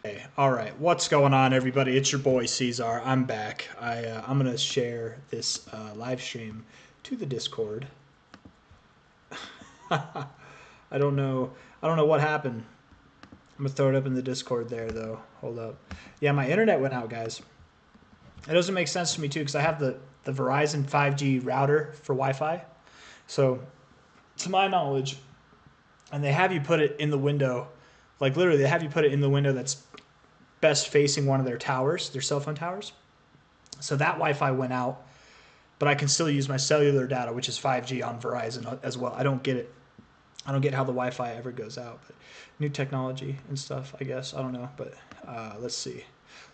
Hey, all right, what's going on, everybody? It's your boy C-Zar. I'm back. I'm gonna share this live stream to the Discord. I don't know. I don't know what happened. I'm gonna throw it up in the Discord there, though. Hold up. Yeah, my internet went out, guys. It doesn't make sense to me too because I have the Verizon 5G router for Wi-Fi. So, to my knowledge, and they have you put it in the window, like literally, they have you put it in the window that's best facing one of their towers, their cell phone towers. So that Wi-Fi went out, but I can still use my cellular data, which is 5G on Verizon as well. I don't get it. I don't get how the Wi-Fi ever goes out. But new technology and stuff, I guess. I don't know, but let's see.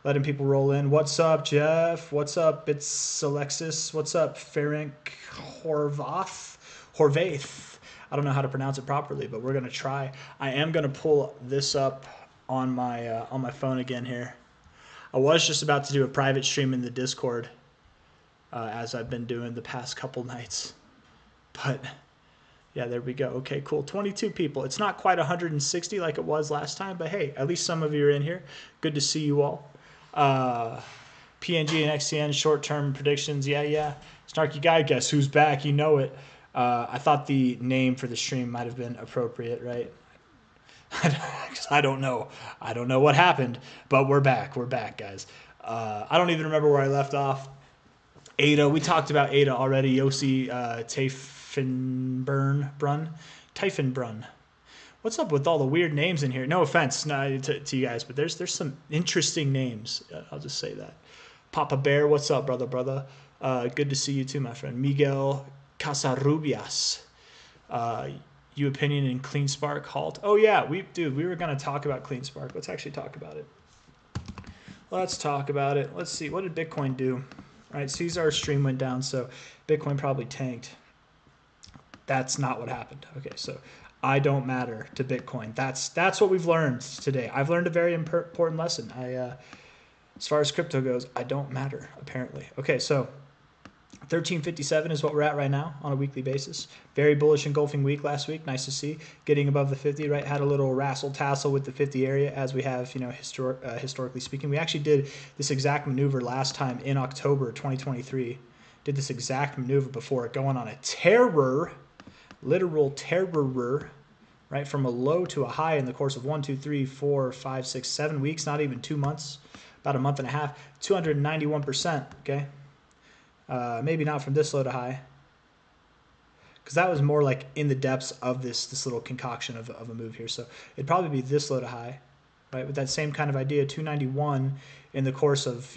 Letting people roll in. What's up, Jeff? What's up? It's Alexis. What's up, Ferenc Horvath? I don't know how to pronounce it properly, but we're gonna try. I am gonna pull this up on my phone again here. I was just about to do a private stream in the Discord, as I've been doing the past couple nights, but yeah, there we go. Okay, cool. 22 people. It's not quite 160 like it was last time, but hey, at least some of you are in here. Good to see you all. PNG and XCN short-term predictions. Yeah. Snarky guy, guess who's back? You know it. I thought the name for the stream might have been appropriate, right? I don't know. I don't know what happened, but we're back. We're back, guys. I don't even remember where I left off. Ada. We talked about Ada already. Yossi Typhonbrun. What's up with all the weird names in here? No offense to you guys, but there's some interesting names. I'll just say that. Papa Bear. What's up, brother? Good to see you too, my friend. Miguel Casarubias. You opinion in CleanSpark halt? Oh yeah, we were gonna talk about CleanSpark. Let's actually talk about it. Let's talk about it. Let's see, what did Bitcoin do? All right, C-Zar's stream went down, so Bitcoin probably tanked. That's not what happened. Okay, so I don't matter to Bitcoin. That's what we've learned today. I've learned a very important lesson. As far as crypto goes, I don't matter apparently. Okay, so 1357 is what we're at right now on a weekly basis. Very bullish engulfing week last week. Nice to see. Getting above the 50, right? Had a little rassle-tassle with the 50 area as we have, historically speaking. We actually did this exact maneuver last time in October 2023. Did this exact maneuver before it going on a literal terror, right? From a low to a high in the course of 1, 2, 3, 4, 5, 6, 7 weeks, not even 2 months, about a month and a half, 291%, okay? Maybe not from this low to high, because that was more like in the depths of this little concoction of a move here. So it'd probably be this low to high, right? With that same kind of idea, 291 in the course of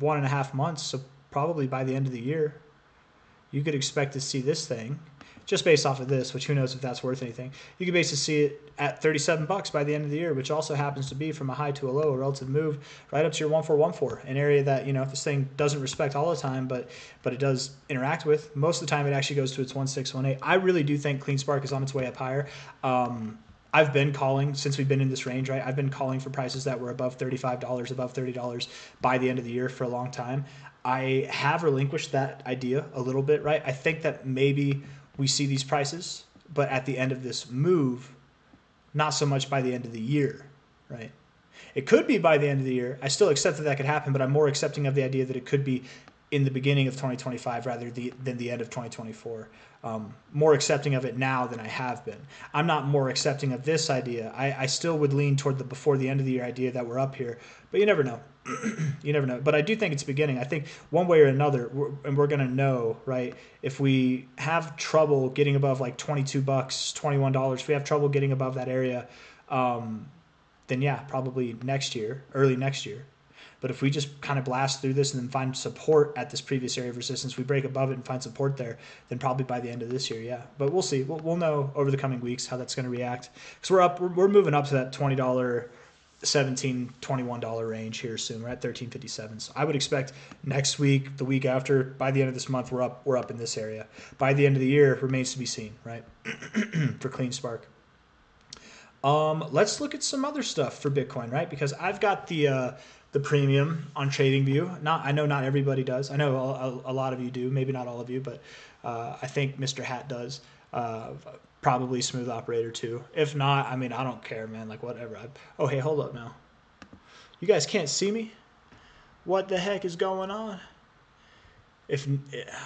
1.5 months. So probably by the end of the year, you could expect to see this thing, just based off of this, which who knows if that's worth anything. You could basically see it at $37 by the end of the year, which also happens to be from a high to a low, a relative move, right up to your 1414, an area that, this thing doesn't respect all the time, but it does interact with. Most of the time, it actually goes to its 1618. I really do think CleanSpark is on its way up higher. I've been calling, since we've been in this range, right? I've been calling for prices that were above $35, above $30 by the end of the year for a long time. I have relinquished that idea a little bit, right? I think that maybe we see these prices, but at the end of this move, not so much by the end of the year, right? It could be by the end of the year. I still accept that could happen, but I'm more accepting of the idea that it could be in the beginning of 2025 rather than the end of 2024. More accepting of it now than I have been. I'm not more accepting of this idea. I still would lean toward the before the end of the year idea that we're up here, but you never know. You never know. But I do think it's beginning. I think one way or another, we're going to know, right? If we have trouble getting above like $22, $21, if we have trouble getting above that area, then yeah, probably next year, early next year. But if we just kind of blast through this and then find support at this previous area of resistance, we break above it and find support there, then probably by the end of this year, yeah. But we'll see. We'll know over the coming weeks how that's going to react. Because we're moving up to that $20 $17, $21 range here soon. We're at $13.57. So I would expect next week, the week after, by the end of this month, we're up in this area. By the end of the year, remains to be seen, right? For CleanSpark. Let's look at some other stuff for Bitcoin, right? Because I've got the premium on TradingView. I know not everybody does. I know a lot of you do. Maybe not all of you, but I think Mr. Hat does. Probably Smooth Operator too. If not, I mean, I don't care, man. Like, whatever. Oh, hey, hold up now. You guys can't see me? What the heck is going on? If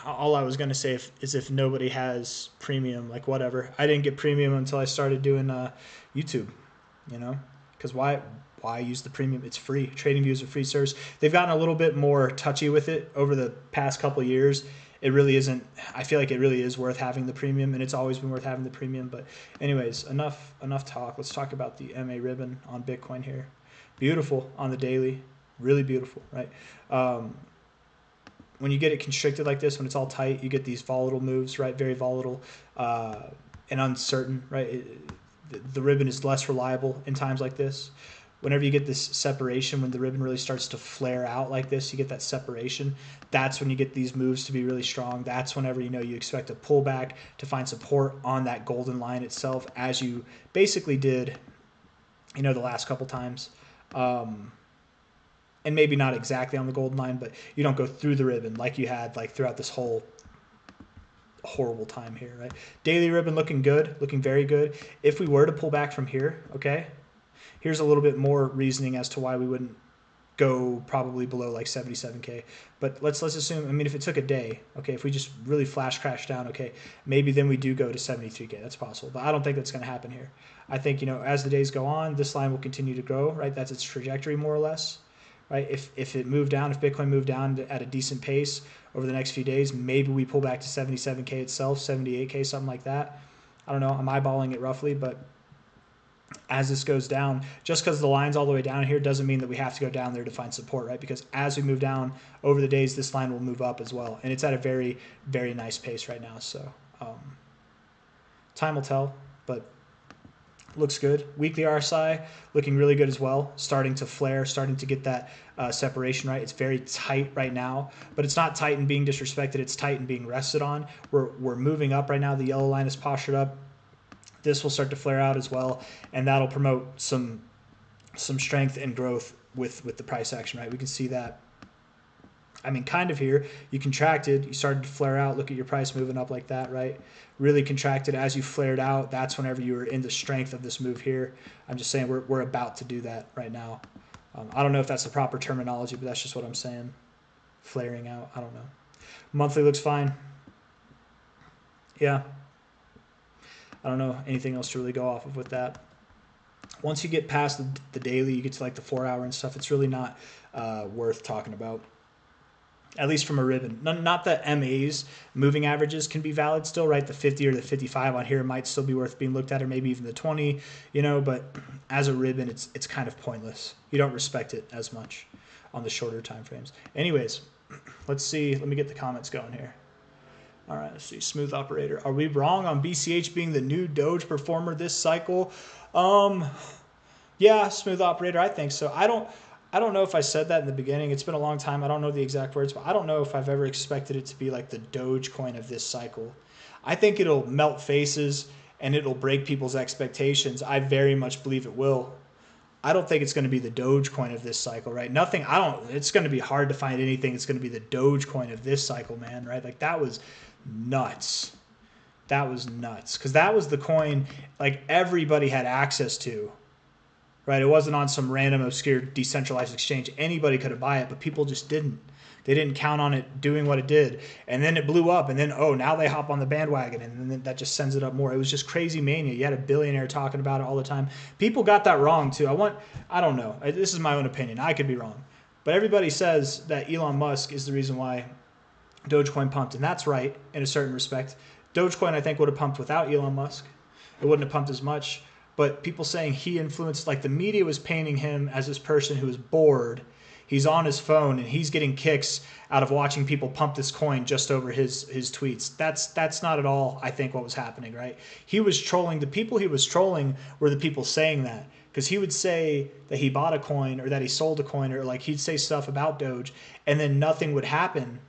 all I was going to say is if nobody has premium, like, whatever. I didn't get premium until I started doing YouTube, you know? Because why use the premium? It's free. TradingView is a free service. They've gotten a little bit more touchy with it over the past couple of years. It really isn't. I feel like it really is worth having the premium, and it's always been worth having the premium. But anyways, enough talk. Let's talk about the MA ribbon on Bitcoin here. Beautiful on the daily. Really beautiful, right? When you get it constricted like this, when it's all tight, you get these volatile moves, right? Very volatile and uncertain, right? The ribbon is less reliable in times like this. Whenever you get this separation, when the ribbon really starts to flare out like this, you get that separation. That's when you get these moves to be really strong. That's whenever you expect a pullback to find support on that golden line itself, as you basically did, the last couple times. And maybe not exactly on the golden line, but you don't go through the ribbon like you had like throughout this whole horrible time here, right? Daily ribbon looking good, looking very good. If we were to pull back from here, okay, here's a little bit more reasoning as to why we wouldn't go probably below like 77K. But let's assume, I mean, if it took a day, okay, if we just really flash crash down, okay, maybe then we do go to 73K. That's possible. But I don't think that's going to happen here. I think, as the days go on, this line will continue to grow, right? That's its trajectory more or less, right? If it moved down, if Bitcoin moved down at a decent pace over the next few days, maybe we pull back to 77K itself, 78K, something like that. I don't know. I'm eyeballing it roughly, but as this goes down, just because the line's all the way down here doesn't mean that we have to go down there to find support, right? Because as we move down over the days, this line will move up as well. And it's at a very, very nice pace right now. So time will tell, but looks good. Weekly RSI looking really good as well. Starting to flare, starting to get that separation, right? It's very tight right now, but it's not tight and being disrespected. It's tight and being rested on. We're moving up right now. The yellow line is postured up. This will start to flare out as well, and that'll promote some strength and growth with the price action, right? We can see that. I mean, kind of here, you contracted, you started to flare out. Look at your price moving up like that, right? Really contracted as you flared out. That's whenever you were in the strength of this move here. I'm just saying we're about to do that right now. I don't know if that's the proper terminology, but that's just what I'm saying. Flaring out, I don't know. Monthly looks fine. Yeah. I don't know anything else to really go off of with that. Once you get past the daily, you get to like the 4 hour and stuff, it's really not worth talking about, at least from a ribbon. Not that MA's moving averages can be valid still, right? The 50 or the 55 on here might still be worth being looked at, or maybe even the 20, but as a ribbon, it's kind of pointless. You don't respect it as much on the shorter time frames. Anyways, let's see. Let me get the comments going here. All right, let's see. Smooth Operator. Are we wrong on BCH being the new Doge performer this cycle? Yeah, Smooth Operator, I think so. I don't know if I said that in the beginning. It's been a long time. I don't know the exact words, but I don't know if I've ever expected it to be like the Dogecoin of this cycle. I think it'll melt faces and it'll break people's expectations. I very much believe it will. I don't think it's going to be the Dogecoin of this cycle, right? It's going to be hard to find anything that's going to be the Dogecoin of this cycle, man, right? Like that was nuts. That was nuts. Because that was the coin like everybody had access to, right? It wasn't on some random obscure decentralized exchange. Anybody could have buy it, but people just didn't. They didn't count on it doing what it did. And then it blew up. And then, now they hop on the bandwagon. And then that just sends it up more. It was just crazy mania. You had a billionaire talking about it all the time. People got that wrong, too. I don't know. This is my own opinion. I could be wrong. But everybody says that Elon Musk is the reason why Dogecoin pumped. And that's right in a certain respect. Dogecoin, I think, would have pumped without Elon Musk. It wouldn't have pumped as much. But people saying he influenced, like the media was painting him as this person who is bored. He's on his phone and he's getting kicks out of watching people pump this coin just over his tweets. That's not at all, I think, what was happening, right? He was trolling. The people he was trolling were the people saying that. because he would say that he bought a coin or that he sold a coin, or like he'd say stuff about Doge and then nothing would happen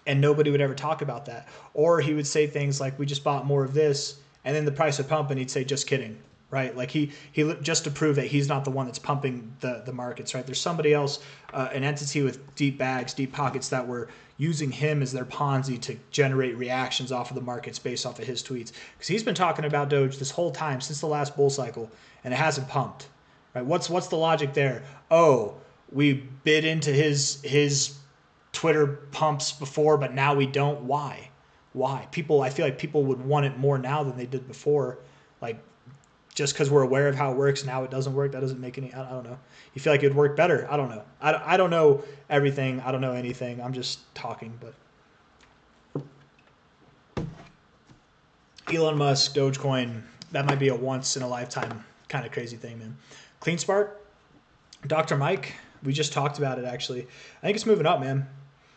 and nobody would ever talk about that. Or he would say things like, we just bought more of this, and then the price would pump and he'd say, just kidding, right? Like he just to prove that he's not the one that's pumping the markets, right? There's somebody else, an entity with deep bags, deep pockets, that were using him as their Ponzi to generate reactions off of the markets based off of his tweets. Because he's been talking about Doge this whole time since the last bull cycle, and it hasn't pumped, right? What's the logic there? Oh, we bid into his Twitter pumps before, but now we don't. Why? I feel like people would want it more now than they did before. Like, just because we're aware of how it works, now it doesn't work. That doesn't make any, I don't know. You feel like it would work better? I don't know. I don't know everything. I don't know anything. I'm just talking. But Elon Musk, Dogecoin, that might be a once in a lifetime kind of crazy thing, man. CleanSpark, Dr. Mike, we just talked about it actually. I think it's moving up, man.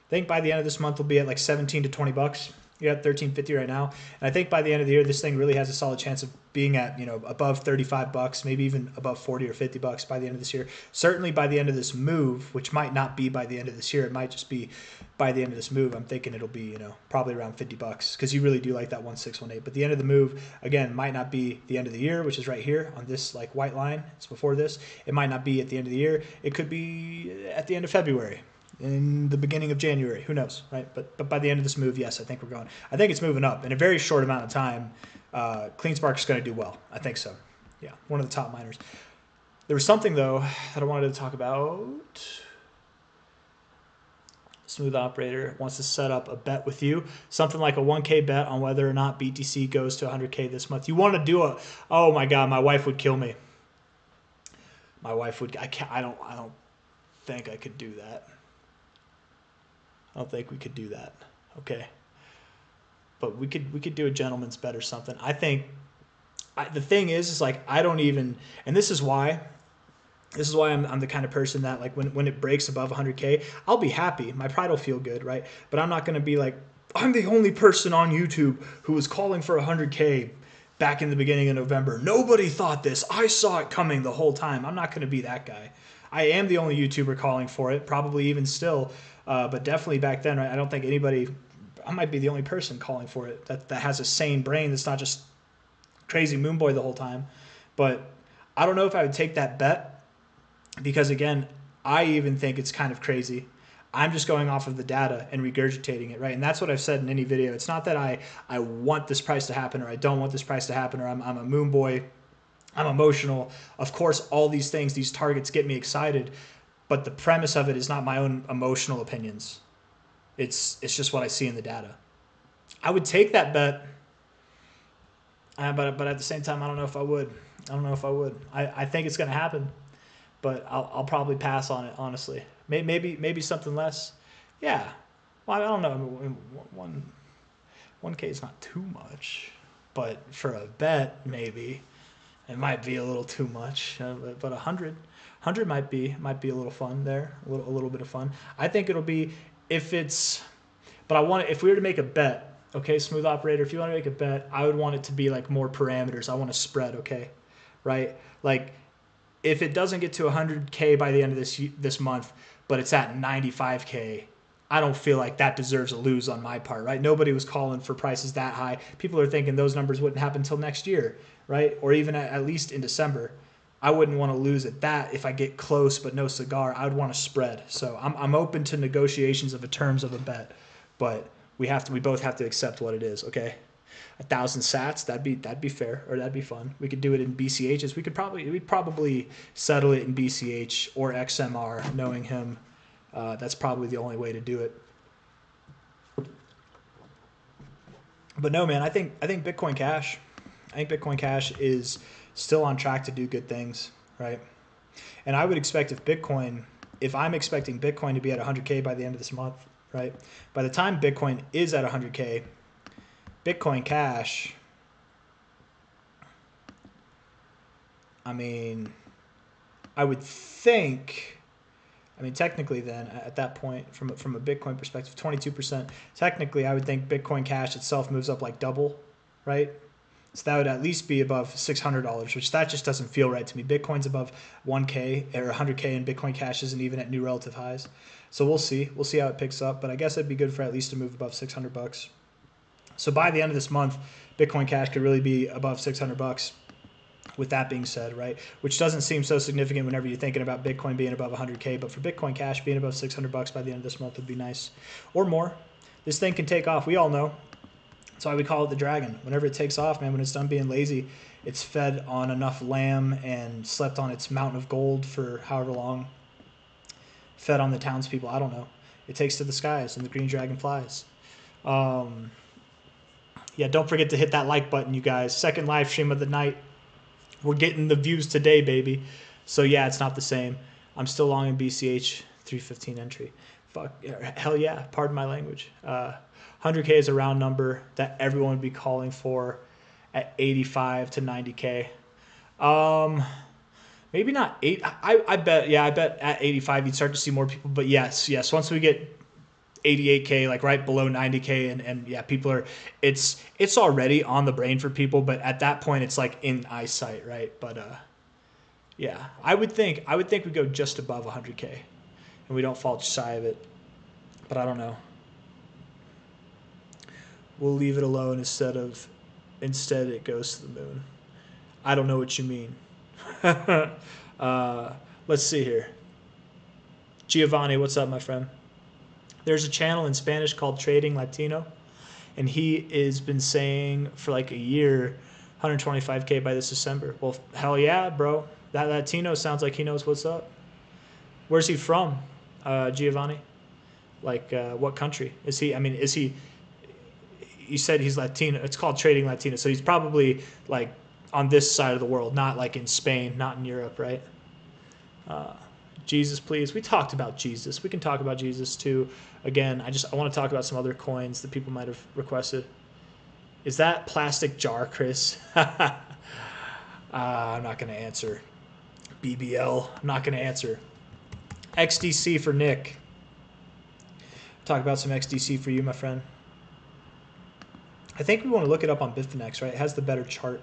I think by the end of this month we'll be at like 17 to 20 bucks. You're at 13.50 right now, and I think by the end of the year this thing really has a solid chance of being at, you know, above 35 bucks, maybe even above 40 or 50 bucks by the end of this year. Certainly by the end of this move, which might not be by the end of this year, it might just be by the end of this move. I'm thinking it'll be, you know, probably around 50 bucks because you really do like that 1618. But the end of the move, again, might not be the end of the year, which is right here on this like white line. It's before this. It might not be at the end of the year. It could be at the end of February, in the beginning of January, who knows, right? But by the end of this move, yes, I think we're going. I think it's moving up in a very short amount of time. CleanSpark is going to do well. I think so. Yeah, one of the top miners. There was something though that I wanted to talk about. Smooth Operator wants to set up a bet with you, something like a 1K bet on whether or not BTC goes to 100K this month. You want to do a? Oh my God, my wife would kill me. My wife would. I can't. I don't think I could do that. I don't think we could do that. Okay. But we could do a gentleman's bet or something. I think the thing is like I don't even, and this is why I'm the kind of person that like when it breaks above 100K, I'll be happy. My pride will feel good, right? But I'm not going to be like, I'm the only person on YouTube who was calling for 100K back in the beginning of November. Nobody thought this. I saw it coming the whole time. I'm not going to be that guy. I am the only YouTuber calling for it, probably even still. But definitely back then, right, I don't think anybody, I might be the only person calling for it that has a sane brain that's not just crazy moon boy the whole time. But I don't know if I would take that bet because, again, I even think it's kind of crazy. I'm just going off of the data and regurgitating it, right? And that's what I've said in any video. It's not that I want this price to happen or I don't want this price to happen or I'm a moon boy, I'm emotional. Of course, all these things, these targets get me excited. But the premise of it is not my own emotional opinions. It's just what I see in the data. I would take that bet, but at the same time, I don't know if I would. I think it's going to happen, but I'll probably pass on it, honestly. Maybe something less. Yeah. Well, I don't know. 1K is not too much, but for a bet, maybe it might be a little too much. But 100 might be a little fun there, a little bit of fun. I think it'll be if we were to make a bet, okay, Smooth Operator, if you want to make a bet, I would want it to be like more parameters. I want a spread, okay, right? Like if it doesn't get to 100K by the end of this month, but it's at 95K, I don't feel like that deserves a lose on my part, right? Nobody was calling for prices that high. People are thinking those numbers wouldn't happen until next year, right? Or even at least in December. I wouldn't want to lose at that. If I get close but no cigar, I would want to spread. So I'm open to negotiations of the terms of a bet, but we both have to accept what it is, okay? 1,000 sats, that'd be fair, or that'd be fun. We could do it in BCHs. We'd probably settle it in BCH or XMR, knowing him. That's probably the only way to do it. But no, man, I think Bitcoin Cash. I think Bitcoin Cash is still on track to do good things, right? And I would expect if I'm expecting Bitcoin to be at 100K by the end of this month, right? By the time Bitcoin is at 100K, Bitcoin Cash, I mean, I would think, technically then at that point, from a Bitcoin perspective, 22%, technically I would think Bitcoin Cash itself moves up like double, right? So that would at least be above $600, which that just doesn't feel right to me. Bitcoin's above 1K or 100K, and Bitcoin Cash isn't even at new relative highs. So we'll see. We'll see how it picks up, but I guess it'd be good for at least to move above $600. So by the end of this month, Bitcoin Cash could really be above $600. With that being said, right, which doesn't seem so significant whenever you're thinking about Bitcoin being above 100K, but for Bitcoin Cash being above $600 by the end of this month would be nice, or more. This thing can take off. We all know. That's why we call it the dragon. Whenever it takes off, man, when it's done being lazy, it's fed on enough lamb and slept on its mountain of gold for however long. Fed on the townspeople. I don't know. It takes to the skies, and the green dragon flies. Yeah, don't forget to hit that like button, you guys. Second live stream of the night. We're getting the views today, baby. So yeah, it's not the same. I'm still long in BCH 315 entry. Fuck, hell yeah, pardon my language. 100K is a round number that everyone would be calling for at 85 to 90K. Maybe not 8. I bet at 85 you'd start to see more people. But yes, once we get 88K, like right below 90K, and yeah, people are, it's already on the brain for people, but at that point it's like in eyesight, right? But yeah, I would think we go just above 100K and we don't fall shy of it, but I don't know. We'll leave it alone instead it goes to the moon. I don't know what you mean. Let's see here. Giovanni, what's up, my friend? There's a channel in Spanish called Trading Latino, and he has been saying for like a year 125K by this December. Well, hell yeah, bro. That Latino sounds like he knows what's up. Where's he from, Giovanni? Like, what country? Is he, you said he's Latino. It's called Trading Latino, so he's probably like on this side of the world, not like in Spain, not in Europe, right? Jesus, please. We talked about Jesus. We can talk about Jesus too. Again, I want to talk about some other coins that people might have requested. Is that plastic jar, Chris? I'm not going to answer. BBL. I'm not going to answer. XDC for Nick. Talk about some XDC for you, my friend. I think we want to look it up on Bitfinex, right? It has the better chart.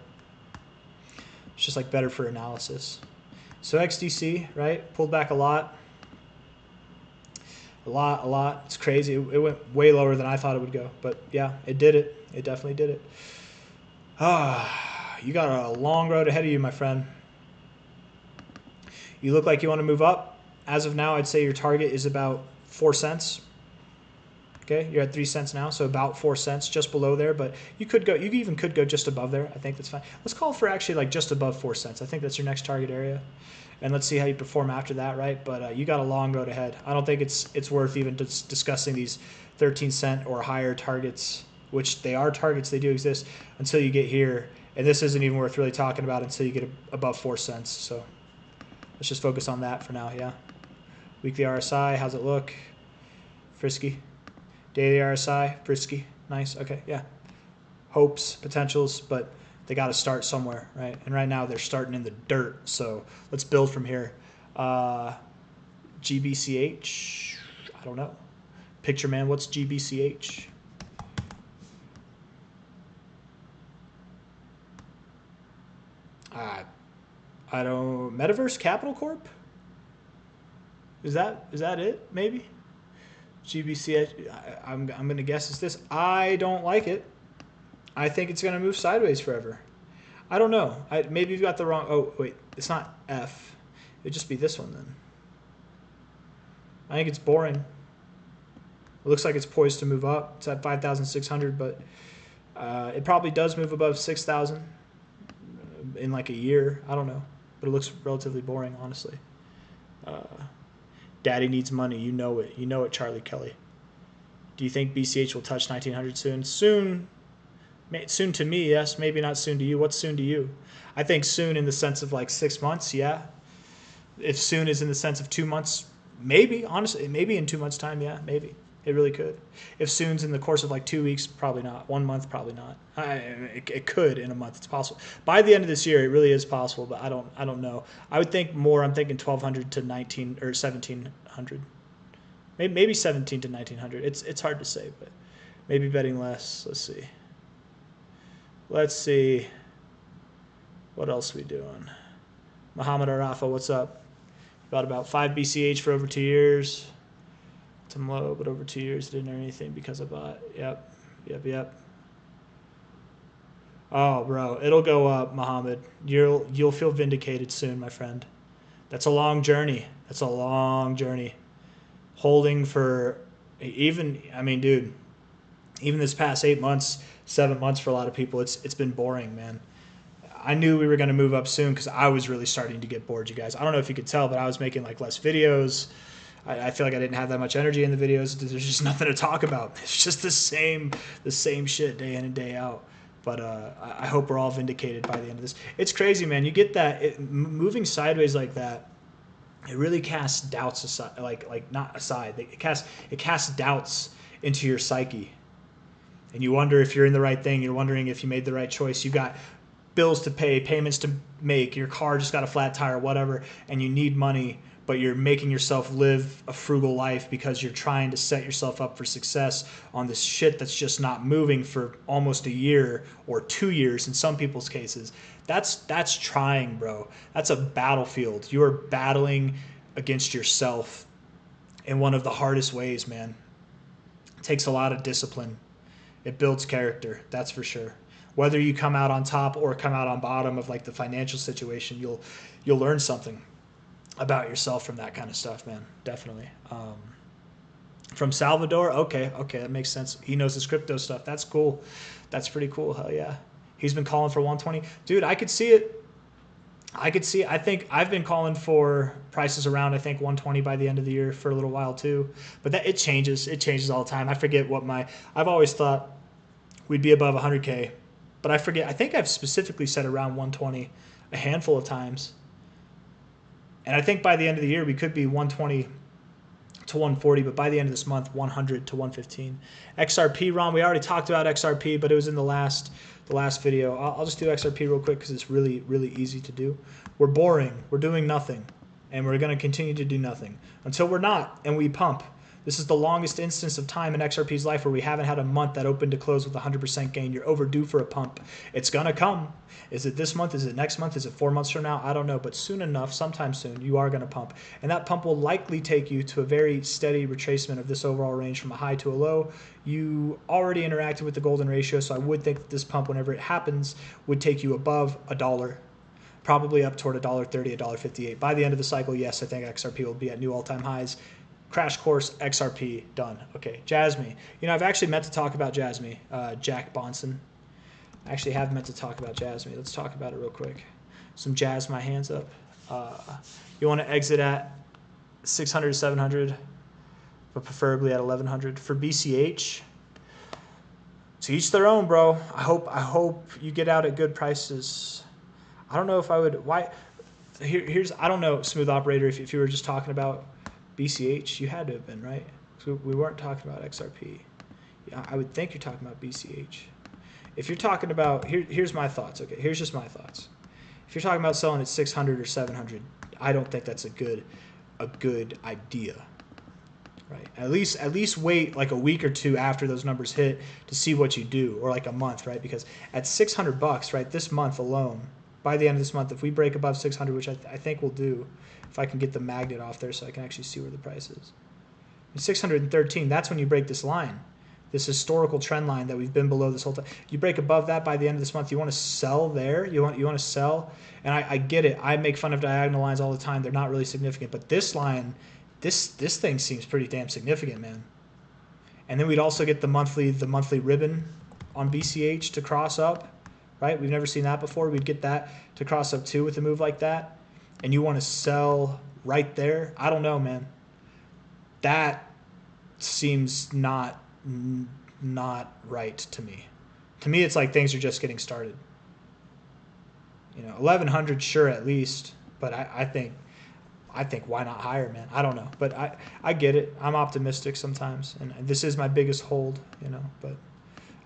It's just like better for analysis. So XDC, right? Pulled back a lot. A lot. It's crazy. It went way lower than I thought it would go. But yeah, it did it. It definitely did it. You got a long road ahead of you, my friend. You look like you want to move up. As of now, I'd say your target is about 4 cents. Okay, you're at 3 cents now, so about 4 cents, just below there. But you could go. You even could go just above there. I think that's fine. Let's call for actually like just above 4 cents. I think that's your next target area, and let's see how you perform after that, right? But you got a long road ahead. I don't think it's worth even discussing these 13-cent or higher targets, which they are targets. They do exist until you get here, and this isn't even worth really talking about until you get above 4 cents. So let's just focus on that for now. Yeah. Weekly RSI, how's it look? Frisky. Daily RSI, frisky, nice, okay, yeah. Hopes, potentials, but they got to start somewhere, right? And right now they're starting in the dirt, so let's build from here. GBCH, I don't know. Picture man, what's GBCH? I don't, Metaverse Capital Corp? Is that it, maybe? GBC, I'm going to guess it's this. I don't like it. I think it's going to move sideways forever. I don't know. Maybe you've got the wrong. Oh, wait. It's not F. It would just be this one then. I think it's boring. It looks like it's poised to move up. It's at 5,600, but it probably does move above 6,000 in like a year. I don't know. But it looks relatively boring, honestly. Daddy needs money. You know it. You know it, Charlie Kelly. Do you think BCH will touch 1900 soon? Soon to me, yes. Maybe not soon to you. What's soon to you? I think soon in the sense of like 6 months, yeah. If soon is in the sense of 2 months, maybe. Honestly, maybe in 2 months' time, yeah, maybe. It really could. If soon's in the course of like 2 weeks, probably not. 1 month, probably not. It could in a month. It's possible. By the end of this year, it really is possible, but I don't know. I would think more. I'm thinking 1,200 to 19 or 1,700. Maybe 17 to 1,900. It's hard to say, but maybe betting less. Let's see. Let's see. What else we doing? Muhammad Arafa, what's up? Got about 5 BCH for over 2 years. Some low, but over 2 years didn't earn anything because I bought. Yep. Oh, bro, it'll go up, Muhammad. You'll feel vindicated soon, my friend. That's a long journey. That's a long journey. Holding for even, I mean, dude, even this past 8 months, 7 months for a lot of people, it's been boring, man. I knew we were going to move up soon because I was really starting to get bored, you guys. I don't know if you could tell, but I was making like less videos. I feel like I didn't have that much energy in the videos. There's just nothing to talk about. It's just the same shit day in and day out. But I hope we're all vindicated by the end of this. It's crazy, man. You get that moving sideways like that. It really casts doubts aside, like not aside. It casts doubts into your psyche, and you wonder if you're in the right thing. You're wondering if you made the right choice. You got bills to pay, payments to make. Your car just got a flat tire, whatever, and you need money. But you're making yourself live a frugal life because you're trying to set yourself up for success on this shit that's just not moving for almost a year or 2 years in some people's cases. That's trying, bro. That's a battlefield. You are battling against yourself in one of the hardest ways, man. It takes a lot of discipline. It builds character, that's for sure. Whether you come out on top or come out on bottom of like the financial situation, you'll learn something about yourself from that kind of stuff, man. Definitely. From Salvador, okay, that makes sense. He knows his crypto stuff. That's cool. That's pretty cool. Hell yeah. He's been calling for 120. Dude, I could see it. I think I've been calling for prices around, I think, 120 by the end of the year for a little while too. But that it changes. It changes all the time. I forget what I've always thought we'd be above 100K. But I forget. I think I've specifically said around 120 a handful of times. And I think by the end of the year, we could be 120 to 140, but by the end of this month, 100 to 115. XRP, Ron, we already talked about XRP, but it was in the last video. I'll just do XRP real quick because it's really, really easy to do. We're boring. We're doing nothing, and we're going to continue to do nothing until we're not, and we pump. This is the longest instance of time in XRP's life where we haven't had a month that opened to close with 100% gain. You're overdue for a pump. It's going to come. Is it this month? Is it next month? Is it 4 months from now? I don't know. But soon enough, sometime soon, you are going to pump. And that pump will likely take you to a very steady retracement of this overall range from a high to a low. You already interacted with the golden ratio, so I would think that this pump, whenever it happens, would take you above $1. Probably up toward $1.30, $1.58. By the end of the cycle, yes, I think XRP will be at new all-time highs. Crash course, XRP, done. Okay, JASMY. You know, I've actually meant to talk about JASMY, Jack Bonson. I actually have meant to talk about JASMY. Let's talk about it real quick. Some jazz my hands up. You want to exit at 600 to 700, but preferably at 1100. For BCH, to each their own, bro. I hope you get out at good prices. I don't know if I would. Why? Here's I don't know, Smooth Operator, if you were just talking about BCH, you had to have been, right? So we weren't talking about XRP. Yeah, I would think you're talking about BCH. If you're talking about, here's my thoughts. Okay, here's just my thoughts. If you're talking about selling at 600 or 700, I don't think that's a good idea, right? At least wait like a week or two after those numbers hit to see what you do, or like a month, right? Because at $600, right, this month alone, by the end of this month, if we break above 600, which I think we'll do, if I can get the magnet off there so I can actually see where the price is. 613, that's when you break this line, this historical trend line that we've been below this whole time. You break above that by the end of this month, you want to sell there, you want to sell, and I get it. I make fun of diagonal lines all the time. They're not really significant, but this line, this thing seems pretty damn significant, man. And then we'd also get the monthly ribbon on BCH to cross up, right? We've never seen that before. We'd get that to cross up too with a move like that. And you want to sell right there? I don't know, man. That seems not right to me. To me, it's like things are just getting started. You know, 1100, sure, at least, but I think why not higher, man? I don't know, but I get it. I'm optimistic sometimes, and this is my biggest hold, you know, but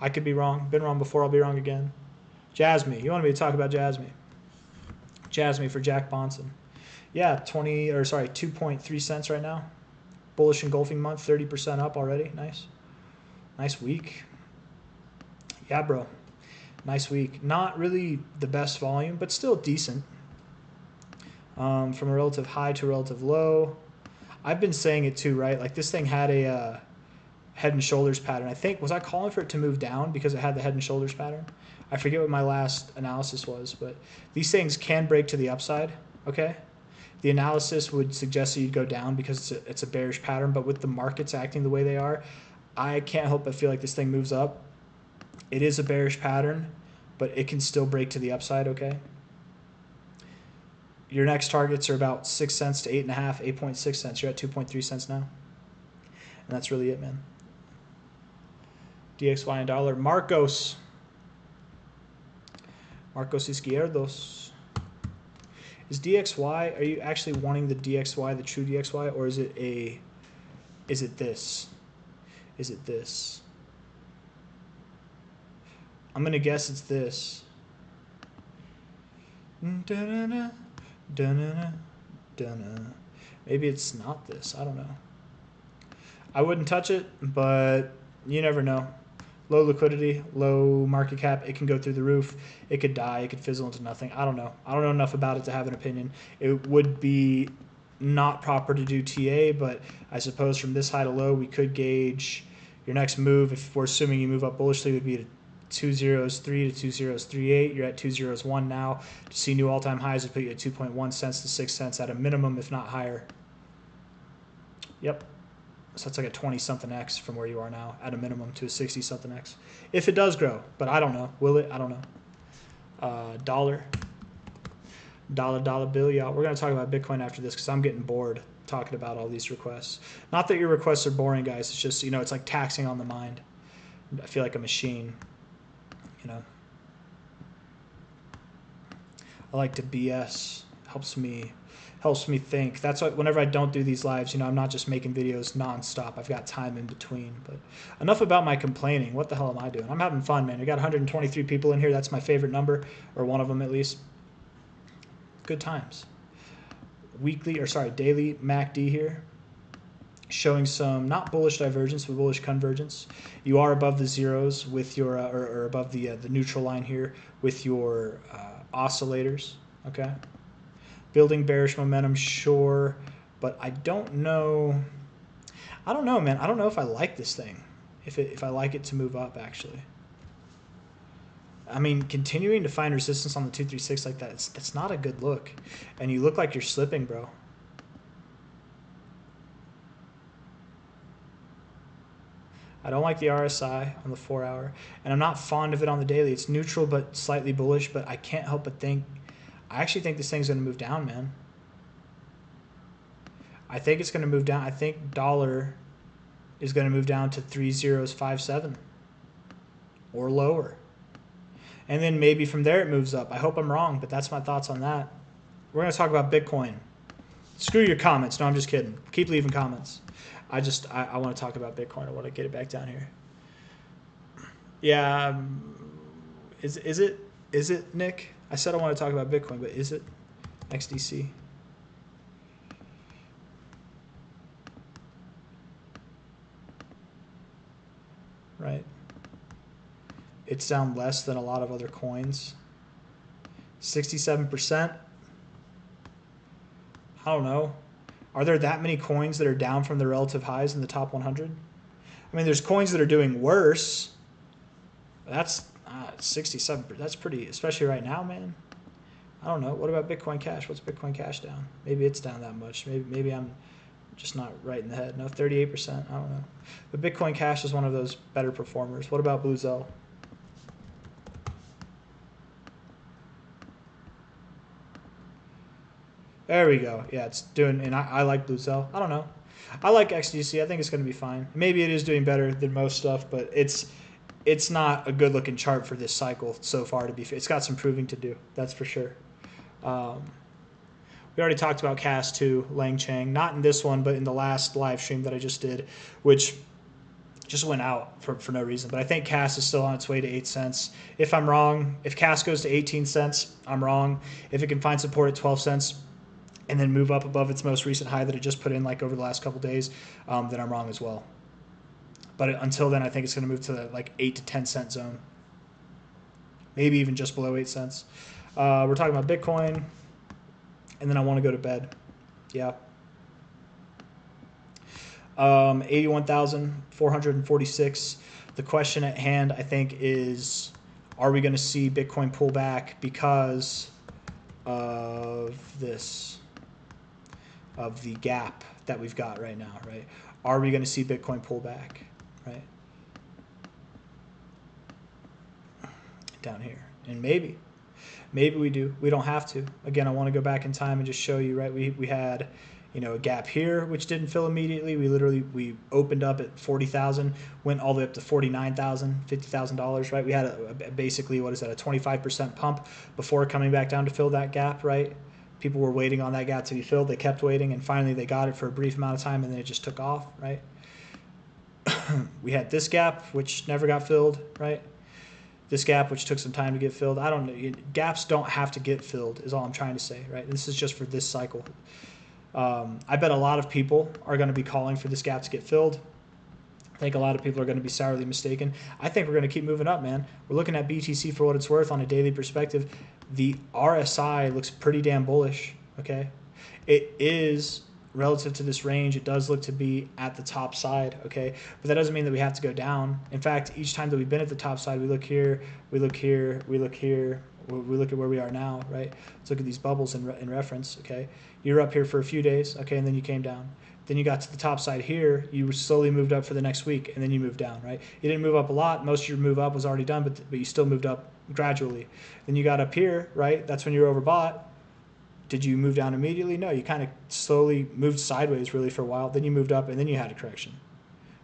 I could be wrong. Been wrong before, I'll be wrong again. JASMY, you wanted me to talk about JASMY. JASMY for Jack Bonson. Yeah, 2.3 cents right now. Bullish engulfing month, 30% up already. Nice week. Yeah, bro. Nice week. Not really the best volume, but still decent. From a relative high to a relative low. I've been saying it too, right? Like this thing had a head and shoulders pattern. I think, was I calling for it to move down because it had the head and shoulders pattern? I forget what my last analysis was, but these things can break to the upside, okay? The analysis would suggest that you'd go down because it's a bearish pattern, but with the markets acting the way they are, I can't help but feel like this thing moves up. It is a bearish pattern, but it can still break to the upside, okay? Your next targets are about 6 cents to 8.5, 8.6 cents. You're at 2.3 cents now. And that's really it, man. DXY and dollar. Marcos Izquierdos. Is DXY, are you actually wanting the DXY, the true DXY, or is it this? Is it this? I'm going to guess it's this. Da-na-na, da-na-na, da-na. Maybe it's not this. I don't know. I wouldn't touch it, but you never know. Low liquidity, low market cap. It can go through the roof. It could die. It could fizzle into nothing. I don't know. I don't know enough about it to have an opinion. It would be not proper to do TA, but I suppose from this high to low, we could gauge your next move. If we're assuming you move up bullishly, would be to 203 to 2038. You're at 201 now. To see new all-time highs would put you at 2.1 cents to 6 cents at a minimum, if not higher. Yep. So that's like a 20-something X from where you are now at a minimum to a 60-something X. If it does grow, but I don't know. Will it? I don't know. Dollar bill, y'all. We're going to talk about Bitcoin after this because I'm getting bored talking about all these requests. Not that your requests are boring, guys. It's just, you know, it's like taxing on the mind. I feel like a machine, you know. I like to BS. Helps me think. That's why whenever I don't do these lives, you know, I'm not just making videos nonstop. I've got time in between. But enough about my complaining. What the hell am I doing? I'm having fun, man. We got 123 people in here. That's my favorite number, or one of them at least. Good times. Daily MACD here, showing some not bullish divergence, but bullish convergence. You are above the zeros with your, or above the neutral line here with your oscillators. Okay. Building bearish momentum, sure, but I don't know. I don't know, man. I don't know if I like this thing. If I like it to move up, actually. I mean, continuing to find resistance on the 236 like that, that's not a good look. And you look like you're slipping, bro. I don't like the RSI on the 4 hour, and I'm not fond of it on the daily. It's neutral but slightly bullish, but I can't help but think, I actually think this thing's going to move down, man. I think it's going to move down. I think dollar is going to move down to 3057 or lower. And then maybe from there it moves up. I hope I'm wrong, but that's my thoughts on that. We're going to talk about Bitcoin. Screw your comments. No, I'm just kidding. Keep leaving comments. I want to talk about Bitcoin. I want to get it back down here. Yeah. Is it, Nick? I said I want to talk about Bitcoin, but is it XDC? Right. It's down less than a lot of other coins. 67%. I don't know. Are there that many coins that are down from the relative highs in the top 100? I mean, there's coins that are doing worse. That's 67%. That's pretty, especially right now, man. I don't know. What about Bitcoin Cash? What's Bitcoin Cash down? Maybe it's down that much. Maybe I'm just not right in the head. No, 38%. I don't know. But Bitcoin Cash is one of those better performers. What about Blue Zell? There we go. Yeah, it's doing, and I like Blue Zell. I don't know. I like XDC. I think it's going to be fine. Maybe it is doing better than most stuff, but it's not a good looking chart for this cycle so far. To be fair, it's got some proving to do. That's for sure. We already talked about CAS too, Lang Chang. Not in this one, but in the last live stream that I just did, which just went out for no reason. But I think CAS is still on its way to 8 cents. If I'm wrong, if CAS goes to 18 cents, I'm wrong. If it can find support at 12 cents and then move up above its most recent high that it just put in like over the last couple days, then I'm wrong as well. But until then, I think it's going to move to the like 8 to 10 cent zone. maybe even just below 8 cents. We're talking about Bitcoin, and then I want to go to bed. Yeah. 81,446. The question at hand, I think, is, are we going to see Bitcoin pull back because of this, of the gap that we've got right now, right? Are we going to see Bitcoin pull back, right? Down here. And maybe we do. We don't have to. Again, I want to go back in time and just show you, right? We had, you know, a gap here, which didn't fill immediately. We opened up at 40,000, went all the way up to 49,000, $50,000, right? We had basically, what is that, a 25% pump before coming back down to fill that gap, right? People were waiting on that gap to be filled. They kept waiting, and finally they got it for a brief amount of time, and then it just took off, right? We had this gap, which never got filled, right? This gap, which took some time to get filled. I don't know. Gaps don't have to get filled, is all I'm trying to say, right? This is just for this cycle. I bet a lot of people are going to be calling for this gap to get filled. I think a lot of people are going to be sourly mistaken. I think we're going to keep moving up, man. We're looking at BTC for what it's worth on a daily perspective. The RSI looks pretty damn bullish, okay? It is, relative to this range, it does look to be at the top side, okay? But that doesn't mean that we have to go down. In fact, each time that we've been at the top side, we look here, we look here, we look here, we look at where we are now, right? Let's look at these bubbles in reference, okay? You're up here for a few days, okay, and then you came down. Then you got to the top side here, you slowly moved up for the next week, and then you moved down, right? You didn't move up a lot. Most of your move up was already done, but you still moved up gradually. Then you got up here, right? That's when you were overbought. Did you move down immediately? No, you kind of slowly moved sideways really for a while. Then you moved up, and then you had a correction.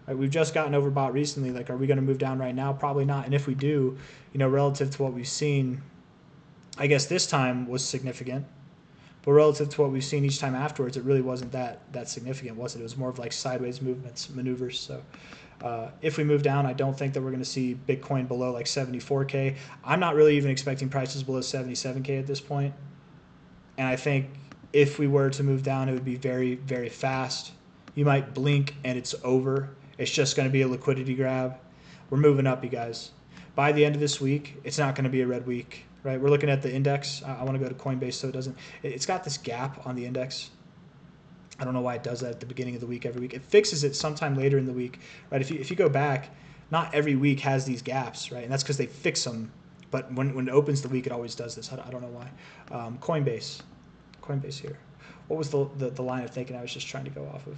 Right, we've just gotten overbought recently. Like, are we going to move down right now? Probably not. And if we do, you know, relative to what we've seen, I guess this time was significant. But relative to what we've seen each time afterwards, it really wasn't that significant, was it? It was more of like sideways movements, maneuvers. So if we move down, I don't think that we're going to see Bitcoin below like 74K. I'm not really even expecting prices below 77K at this point. And I think if we were to move down, it would be very, very fast. You might blink and it's over. It's just going to be a liquidity grab. We're moving up, you guys. By the end of this week, it's not going to be a red week, right? We're looking at the index. I want to go to Coinbase so it doesn't. It's got this gap on the index. I don't know why it does that at the beginning of the week every week. It fixes it sometime later in the week, right? If you go back, not every week has these gaps, right? And that's because they fix them. But when it opens the week, it always does this. I don't know why. Coinbase here. What was the line of thinking I was just trying to go off of?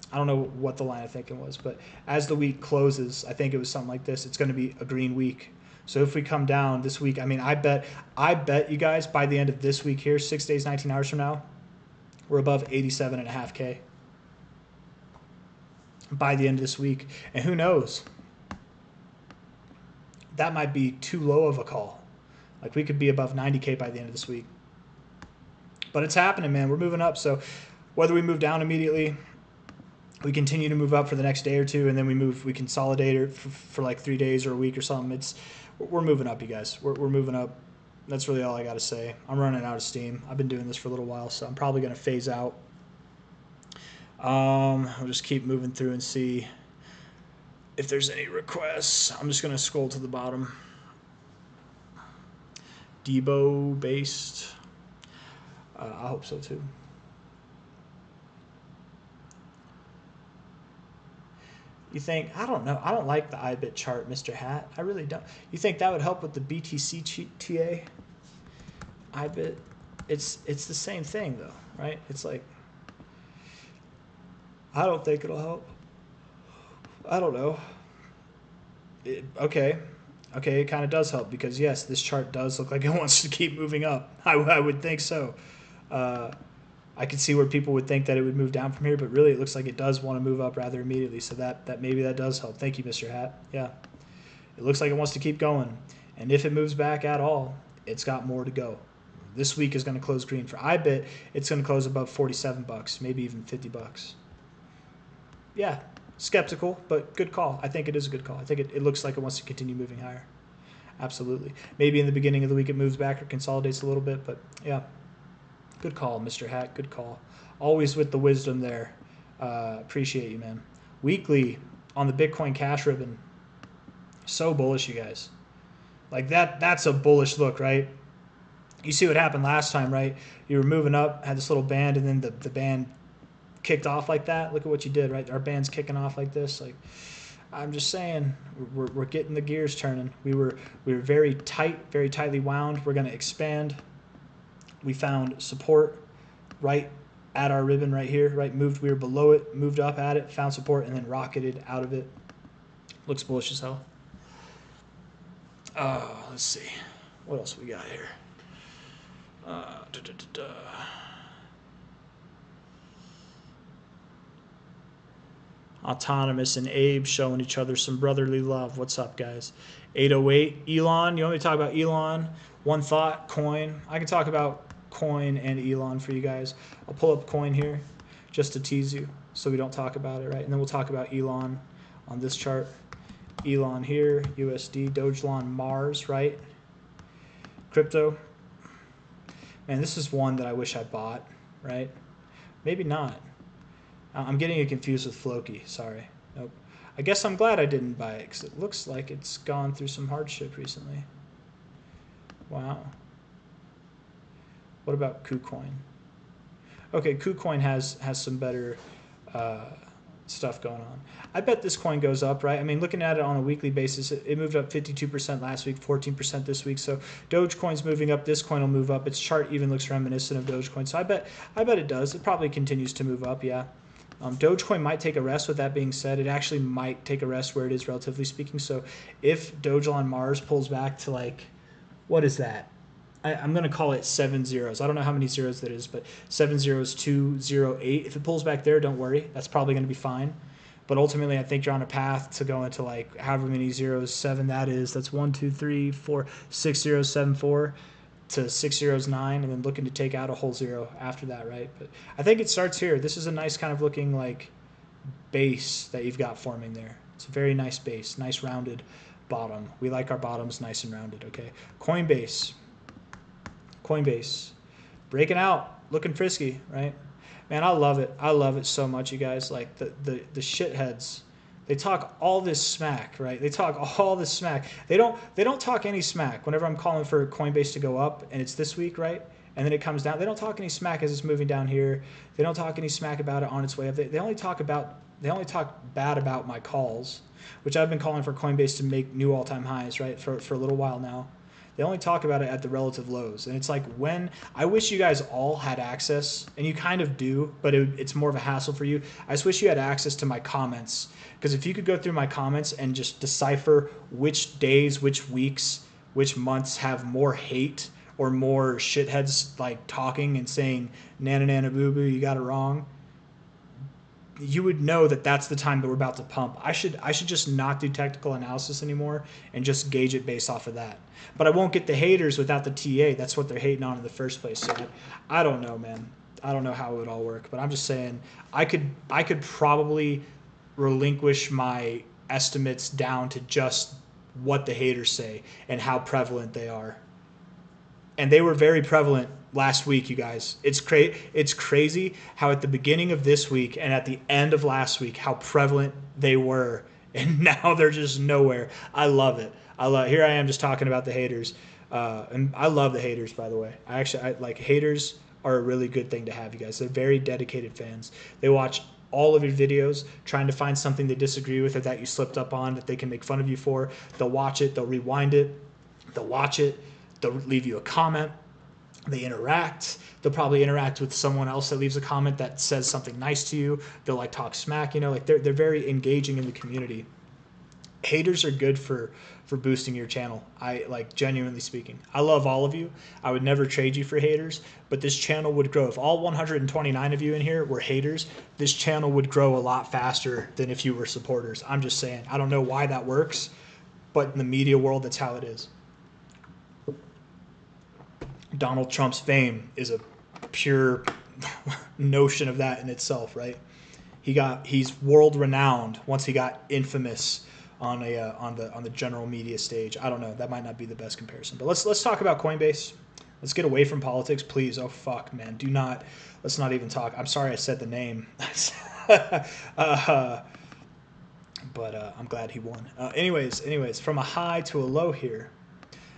I don't know what the line of thinking was, but as the week closes, I think it was something like this. It's going to be a green week. So if we come down this week, I mean, I bet you guys by the end of this week here, 6 days, 19 hours from now, we're above 87.5K by the end of this week. And who knows? That might be too low of a call. Like, we could be above 90K by the end of this week. But it's happening, man. We're moving up. So whether we move down immediately, we continue to move up for the next day or two, and then we consolidate it for like 3 days or a week or something. We're moving up, you guys. We're moving up. That's really all I got to say. I'm running out of steam. I've been doing this for a little while, so I'm probably going to phase out. I'll just keep moving through and see if there's any requests. I'm just going to scroll to the bottom. Debo based. I hope so too. You think, I don't know, I don't like the IBIT chart, Mr. Hat. I really don't. You think that would help with the BTC TA? IBIT, it's the same thing though, right? It's like, I don't think it'll help. I don't know. Okay, it kind of does help because yes, this chart does look like it wants to keep moving up. I would think so. I could see where people would think that it would move down from here, but really it looks like it does want to move up rather immediately. So that maybe that does help. Thank you, Mr. Hat. Yeah, it looks like it wants to keep going. And if it moves back at all, it's got more to go. This week is going to close green. For IBIT, it's going to close above 47 bucks, maybe even 50 bucks. Yeah, skeptical, but good call. I think it is a good call. I think it looks like it wants to continue moving higher. Absolutely. Maybe in the beginning of the week it moves back or consolidates a little bit, but yeah. Good call, Mr. Hat. Good call. Always with the wisdom there. Appreciate you, man. Weekly on the Bitcoin Cash ribbon. So bullish, you guys. Like that's a bullish look, right? You see what happened last time, right? You were moving up, had this little band, and then the band kicked off like that. Look at what you did, right? Our band's kicking off like this. Like, I'm just saying, we're getting the gears turning. We were very tight, very tightly wound. We're going to expand. We found support right at our ribbon right here, right? We were below it, moved up at it, found support, and then rocketed out of it. Looks bullish as hell. Let's see. What else we got here? Autonomous and Abe showing each other some brotherly love. What's up, guys? 808. Elon. You want me to talk about Elon? One Thought, Coin. I can talk about Coin and Elon for you guys. I'll pull up Coin here just to tease you so we don't talk about it, right? And then we'll talk about Elon on this chart. Elon here, USD, Dogecoin, Mars, right? Crypto. Man, this is one that I wish I bought, right? Maybe not. I'm getting it confused with Floki. Sorry. Nope. I guess I'm glad I didn't buy it because it looks like it's gone through some hardship recently. Wow. What about KuCoin? Okay, KuCoin has some better stuff going on. I bet this coin goes up, right? I mean, looking at it on a weekly basis, it moved up 52% last week, 14% this week. So Dogecoin's moving up. This coin will move up. Its chart even looks reminiscent of Dogecoin. So I bet it does. It probably continues to move up, yeah. Dogecoin might take a rest. With that being said, it actually might take a rest where it is, relatively speaking. So if Dogecoin Mars pulls back to, like, what is that? I'm going to call it 7 zeros. I don't know how many zeros that is, but 70208. If it pulls back there, don't worry. That's probably going to be fine. But ultimately, I think you're on a path to go into, like, however many zeros, 7 that is. That's 1, 2, 3, 4, 6 zeros, 7, 4 to 6 zeros, 9, and then looking to take out a whole zero after that, right? But I think it starts here. This is a nice kind of looking, like, base that you've got forming there. It's a very nice base, nice rounded bottom. We like our bottoms nice and rounded, okay? Coinbase, breaking out, looking frisky, right? Man, I love it. I love it so much, you guys. Like, the shitheads, they talk all this smack, right? They talk all this smack. They don't talk any smack. Whenever I'm calling for Coinbase to go up, and it's this week, right? And then it comes down. They don't talk any smack as it's moving down here. They don't talk any smack about it on its way up. They only talk bad about my calls, which I've been calling for Coinbase to make new all-time highs, right, for a little while now. They only talk about it at the relative lows. And it's like, when I wish you guys all had access, and you kind of do, but it's more of a hassle for you. I just wish you had access to my comments, because if you could go through my comments and just decipher which days, which weeks, which months have more hate or more shitheads, like, talking and saying, nana nana boo boo, you got it wrong, you would know that that's the time that we're about to pump. I should just not do technical analysis anymore and just gauge it based off of that. But I won't get the haters without the TA. That's what they're hating on in the first place. So I don't know, man. I don't know how it would all work. But I'm just saying, I could probably relinquish my estimates down to just what the haters say and how prevalent they are. And they were very prevalent last week, you guys. It's crazy how at the beginning of this week and at the end of last week, how prevalent they were. And now they're just nowhere. I love it. Here I am just talking about the haters. And I love the haters, by the way. I like, haters are a really good thing to have, you guys. They're very dedicated fans. They watch all of your videos, trying to find something they disagree with or that you slipped up on that they can make fun of you for. They'll watch it. They'll rewind it. They'll watch it. They'll leave you a comment. They interact. They'll probably interact with someone else that leaves a comment that says something nice to you. They'll, like, talk smack, you know, like, they're very engaging in the community. Haters are good for boosting your channel. Like, genuinely speaking, I love all of you. I would never trade you for haters, but this channel would grow. If all 129 of you in here were haters, this channel would grow a lot faster than if you were supporters. I'm just saying. I don't know why that works, but in the media world, that's how it is. Donald Trump's fame is a pure notion of that in itself, right? He's world renowned once he got infamous on the general media stage. I don't know, that might not be the best comparison, but let's talk about Coinbase. Let's get away from politics, please. Oh fuck, man, let's not even talk. I'm sorry I said the name. but I'm glad he won. Anyways, from a high to a low here,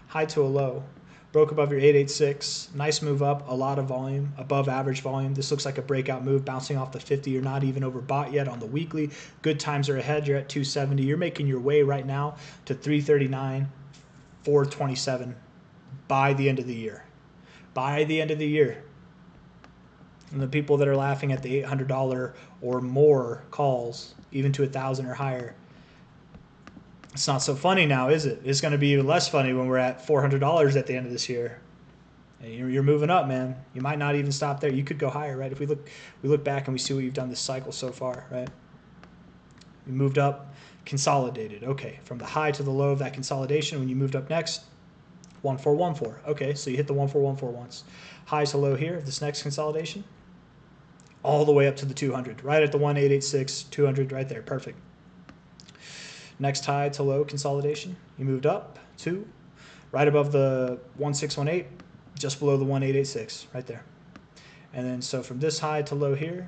high to a low, broke above your 886, nice move up, a lot of volume, above average volume. This looks like a breakout move, bouncing off the 50. You're not even overbought yet on the weekly. Good times are ahead. You're at 270. You're making your way right now to 339, 427 by the end of the year. By the end of the year. And the people that are laughing at the $800 or more calls, even to 1,000 or higher, it's not so funny now, is it? It's going to be even less funny when we're at $400 at the end of this year. And you're moving up, man. You might not even stop there. You could go higher, right? If we look back and we see what you've done this cycle so far, right? You moved up, consolidated. Okay, from the high to the low of that consolidation, when you moved up next, 1414. Okay, so you hit the 1414 once. High to low here of this next consolidation, all the way up to the 200, right at the 1886, 200, right there. Perfect. Next high to low consolidation, you moved up to right above the 1618, just below the 1886, right there. And then so from this high to low here,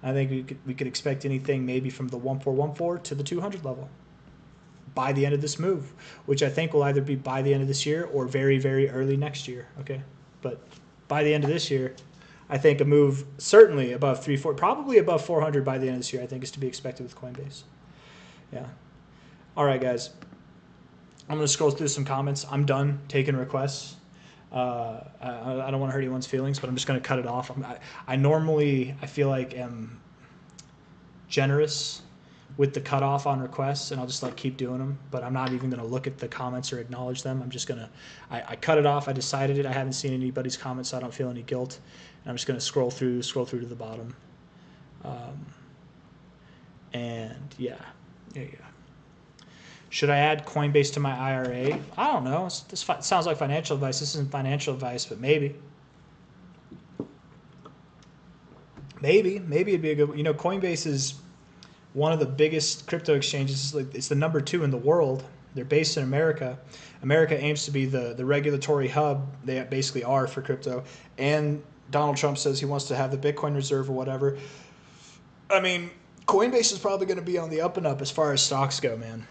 I think we could expect anything maybe from the 1414 to the 200 level by the end of this move, which I think will either be by the end of this year or very, very early next year. Okay, but by the end of this year, I think a move certainly above 340, probably above 400 by the end of this year, I think is to be expected with Coinbase. Yeah. All right, guys. I'm going to scroll through some comments. I'm done taking requests. I don't want to hurt anyone's feelings, but I'm just going to cut it off. I normally, I feel like, am generous with the cutoff on requests, and I'll just like keep doing them, but I'm not even going to look at the comments or acknowledge them. I'm just going to, I cut it off. I decided it. I haven't seen anybody's comments, so I don't feel any guilt. And I'm just going to scroll through to the bottom. And yeah. Should I add Coinbase to my IRA? I don't know. This sounds like financial advice. This isn't financial advice, but maybe. Maybe it'd be a good. You know, Coinbase is one of the biggest crypto exchanges. It's the number 2 in the world. They're based in America. America aims to be the regulatory hub. They basically are for crypto. And Donald Trump says he wants to have the Bitcoin reserve or whatever. I mean, Coinbase is probably going to be on the up and up as far as stocks go, man.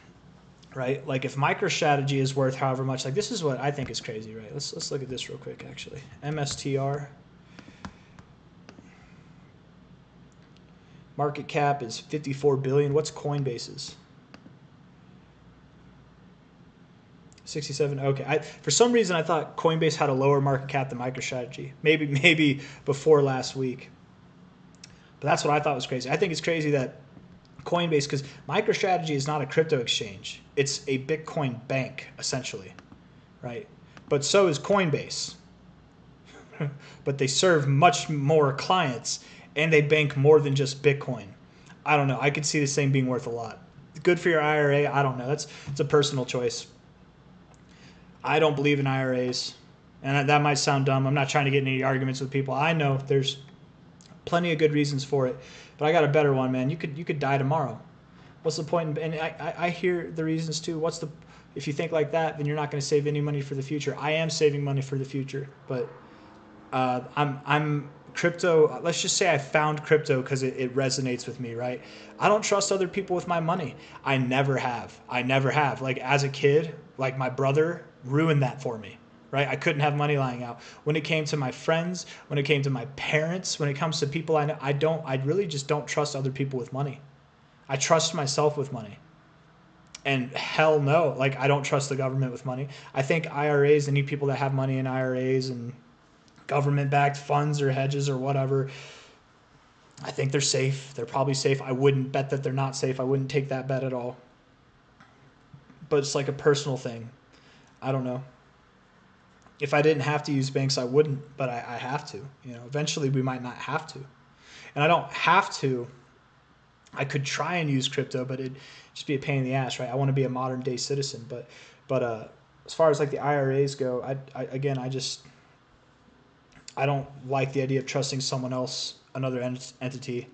Right? Like if MicroStrategy is worth however much, like this is what I think is crazy, right? Let's look at this real quick, actually. MSTR. Market cap is 54 billion. What's Coinbase's? 67. Okay. For some reason I thought Coinbase had a lower market cap than MicroStrategy. Maybe before last week. But that's what I thought was crazy. I think it's crazy that Coinbase, because MicroStrategy is not a crypto exchange. It's a Bitcoin bank, essentially, right? But so is Coinbase. But they serve much more clients, and they bank more than just Bitcoin. I don't know. I could see this thing being worth a lot. Good for your IRA? I don't know. It's a personal choice. I don't believe in IRAs, and that might sound dumb. I'm not trying to get in any arguments with people. I know there's plenty of good reasons for it, but I got a better one, man. You could die tomorrow. What's the point? And I hear the reasons too. If you think like that, then you're not going to save any money for the future. I am saving money for the future, but I'm crypto. Let's just say I found crypto because it resonates with me, right? I don't trust other people with my money. I never have. Like as a kid, like my brother ruined that for me. Right? I couldn't have money lying out. When it came to my friends, when it came to my parents, when it comes to people I know, I really just don't trust other people with money. I trust myself with money. And hell no, like I don't trust the government with money. I think IRAs, any people that have money in IRAs and government-backed funds or hedges or whatever, I think they're safe. They're probably safe. I wouldn't bet that they're not safe. I wouldn't take that bet at all. But it's like a personal thing. I don't know. If I didn't have to use banks, I wouldn't, but I have to. You know, eventually we might not have to. And I don't have to. I could try and use crypto, but it'd just be a pain in the ass, right? I want to be a modern day citizen. But as far as like the IRAs go, I don't like the idea of trusting someone else, another entity,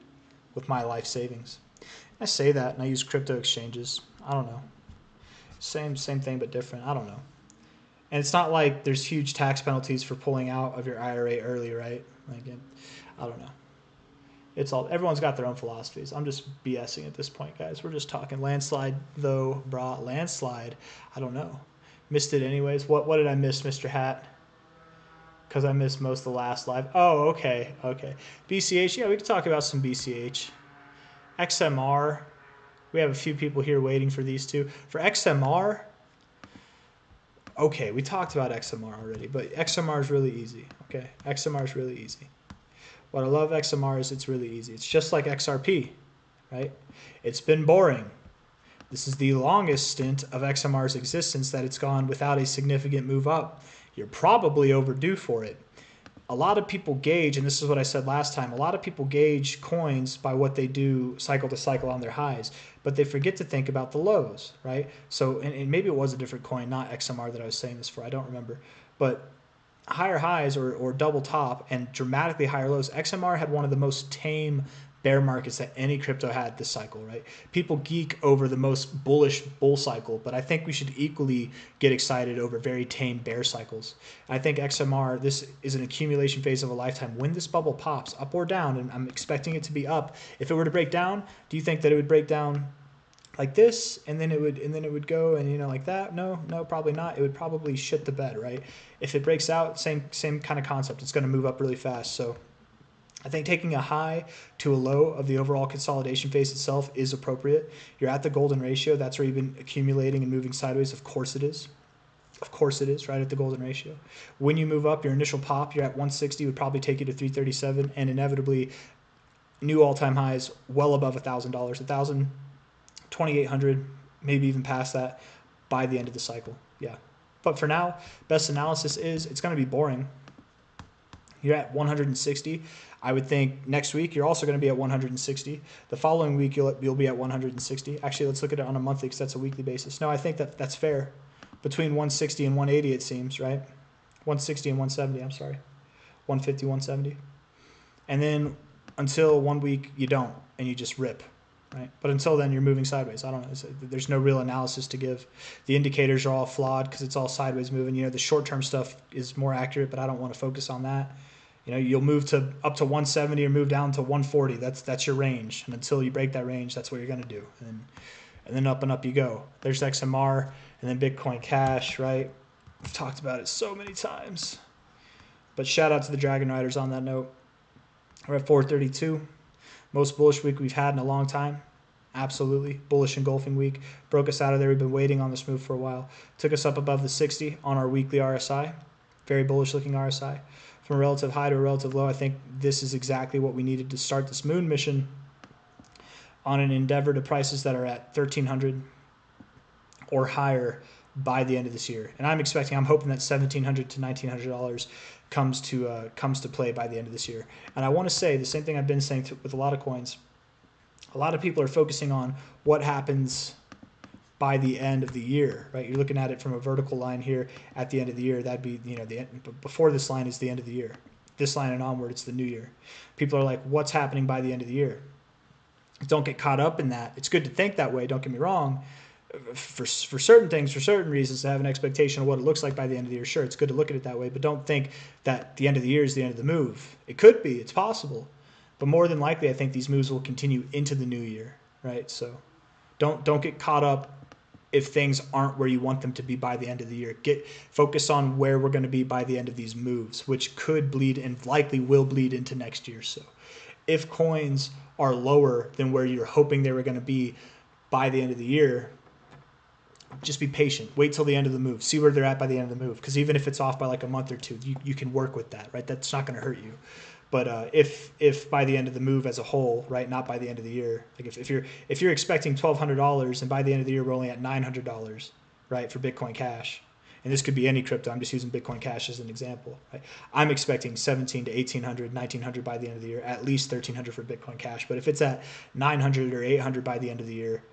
with my life savings. I say that, and I use crypto exchanges. I don't know. Same thing, but different. I don't know. And it's not like there's huge tax penalties for pulling out of your IRA early, right? Like, I don't know. It's all, everyone's got their own philosophies. I'm just BSing at this point, guys. We're just talking landslide, though, brah. Landslide. I don't know. Missed it anyways. What did I miss, Mr. Hat? Because I missed most of the last live. Oh, okay. BCH. Yeah, we could talk about some BCH. XMR. We have a few people here waiting for these two. For XMR, okay, we talked about XMR already, but XMR is really easy. Okay, XMR is really easy. What I love XMR is it's really easy. It's just like XRP, right? It's been boring. This is the longest stint of XMR's existence that it's gone without a significant move up. You're probably overdue for it. A lot of people gauge, and this is what I said last time, a lot of people gauge coins by what they do cycle to cycle on their highs, but they forget to think about the lows, right? So, and maybe it was a different coin, not XMR that I was saying this for, I don't remember, but higher highs or double top and dramatically higher lows. XMR had one of the most tame bear markets that any crypto had this cycle, right? People geek over the most bullish bull cycle, but I think we should equally get excited over very tame bear cycles. I think XMR, this is an accumulation phase of a lifetime. When this bubble pops up or down, and I'm expecting it to be up, if it were to break down, do you think that it would break down like this and then it would go and like that? No, probably not. It would probably shit the bed, right? If it breaks out, same kind of concept. It's going to move up really fast. So I think taking a high to a low of the overall consolidation phase itself is appropriate. You're at the golden ratio. That's where you've been accumulating and moving sideways. Of course it is. Of course it is, right at the golden ratio. When you move up, your initial pop, you're at 160, would probably take you to 337, and inevitably new all-time highs well above $1,000, 2,800, maybe even past that by the end of the cycle. Yeah. But for now, best analysis is it's going to be boring. You're at 160. I would think next week you're also going to be at 160. The following week you'll be at 160. Actually, let's look at it on a monthly because that's a weekly basis. No, I think that's fair. Between 160 and 180 it seems, right? 160 and 170, I'm sorry. 150, 170. And then until 1 week you don't and you just rip. Right? But until then, you're moving sideways. I don't know. There's no real analysis to give. The indicators are all flawed because it's all sideways moving. The short-term stuff is more accurate, but I don't want to focus on that. You'll move to up to 170 or move down to 140. That's your range. And until you break that range, that's what you're going to do. And then up and up you go. There's XMR and then Bitcoin Cash, right? I've talked about it so many times. But shout out to the Dragon Riders on that note. We're at 432. Most bullish week we've had in a long time. Absolutely. Bullish engulfing week. Broke us out of there. We've been waiting on this move for a while. Took us up above the 60 on our weekly RSI. Very bullish looking RSI. From a relative high to a relative low, I think this is exactly what we needed to start this moon mission on an endeavor to prices that are at 1,300 or higher by the end of this year. And I'm hoping that $1,700 to $1,900 comes to play by the end of this year. And I want to say the same thing I've been saying with a lot of coins. A lot of people are focusing on what happens by the end of the year, right? You're looking at it from a vertical line here at the end of the year. That'd be, the end, before this line is the end of the year. This line and onward, it's the new year. People are like, what's happening by the end of the year? Don't get caught up in that. It's good to think that way, don't get me wrong. For certain things, for certain reasons, to have an expectation of what it looks like by the end of the year, sure, it's good to look at it that way, but don't think that the end of the year is the end of the move. It could be, it's possible, but more than likely, I think these moves will continue into the new year, right? So don't get caught up if things aren't where you want them to be by the end of the year. Get focused on where we're going to be by the end of these moves, which could bleed and likely will bleed into next year. So if coins are lower than where you're hoping they were going to be by the end of the year, just be patient. Wait till the end of the move. See where they're at by the end of the move. Because even if it's off by like a month or two, you can work with that, right? That's not going to hurt you. But if by the end of the move as a whole, right, not by the end of the year, like if you're expecting $1,200 and by the end of the year we're only at $900, right, for Bitcoin Cash, and this could be any crypto. I'm just using Bitcoin Cash as an example. Right? I'm expecting 1,700 to 1,800, 1,900 by the end of the year, at least 1,300 for Bitcoin Cash. But if it's at 900 or 800 by the end of the year,